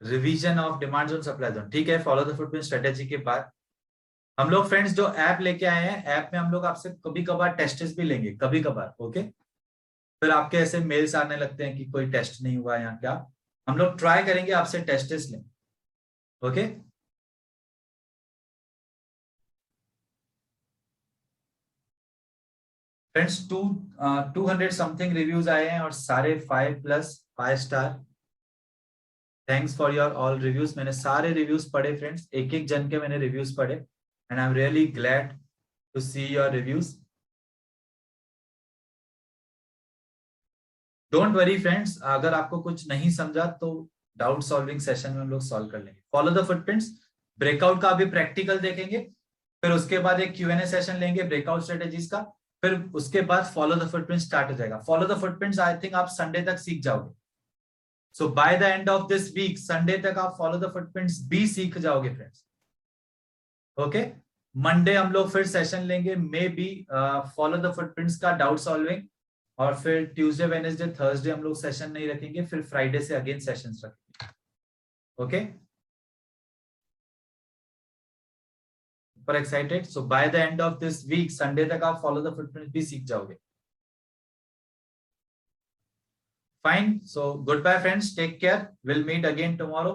Revision of demand zone, supply zone, ठीक है। Follow the footprint strategy के बाद हम लोग फ्रेंड्स जो ऐप लेके आए हैं, ऐप में हम लोग आपसे कभी कभार टेस्ट भी लेंगे, कभी कभार। ओके, फिर आपके ऐसे मेल्स आने लगते हैं कि कोई टेस्ट नहीं हुआ या क्या, हम लोग ट्राई करेंगे आपसे टेस्ट लें। ओके, फ्रेंड्स 200 समथिंग रिव्यूज आए हैं और सारे 5+5 star. Thanks for your all reviews. मैंने सारे रिव्यूज पढ़े फ्रेंड्स, एक एक जन के मैंने रिव्यूज पढ़े, and I am really glad to see your reviews. Don't worry friends, अगर आपको कुछ नहीं समझा तो डाउट सॉल्विंग सेशन में हम लोग सॉल्व कर लेंगे। फॉलो द फुटप्रिंट्स, ब्रेकआउट का अभी प्रैक्टिकल देखेंगे, फिर उसके बाद एक Q&A सेशन लेंगे ब्रेकआउट स्ट्रेटेजीज का, फिर उसके बाद फॉलो द फुटप्रिंट स्टार्ट हो जाएगा। Follow the footprints I think आप संडे तक सीख जाओगे। So by the end of this week, Sunday तक आप फॉलो द फुटप्रिंट्स भी सीख जाओगे फ्रेंड्स। ओके, मंडे हम लोग फिर सेशन लेंगे, may be follow the footprints का डाउट सॉल्विंग, और फिर ट्यूसडे वेडनेसडे थर्सडे हम लोग सेशन नहीं रखेंगे, फिर फ्राइडे से अगेन सेशंस रखेंगे। ओके, पर excited? So by the end of this week, Sunday तक आप फॉलो द फुटप्रिंट्स भी सीख जाओगे। Fine. So goodbye, friends. Take care. We'll meet again tomorrow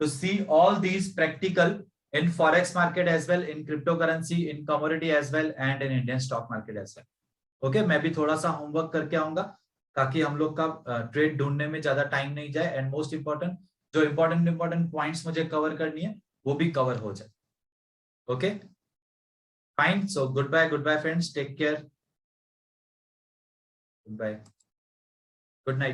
to see all these practical in forex market as well, in cryptocurrency, in commodity as well, and in Indian stock market as well. Okay, मैं भी थोड़ा सा homework करके आऊंगा ताकि हम लोग का ट्रेड ढूंढने में ज्यादा टाइम नहीं जाए, एंड मोस्ट इंपॉर्टेंट जो इंपॉर्टेंट पॉइंट्स मुझे कवर करनी है वो भी कवर हो जाए। Okay, fine. So good bye friends, take care, good bye, good night.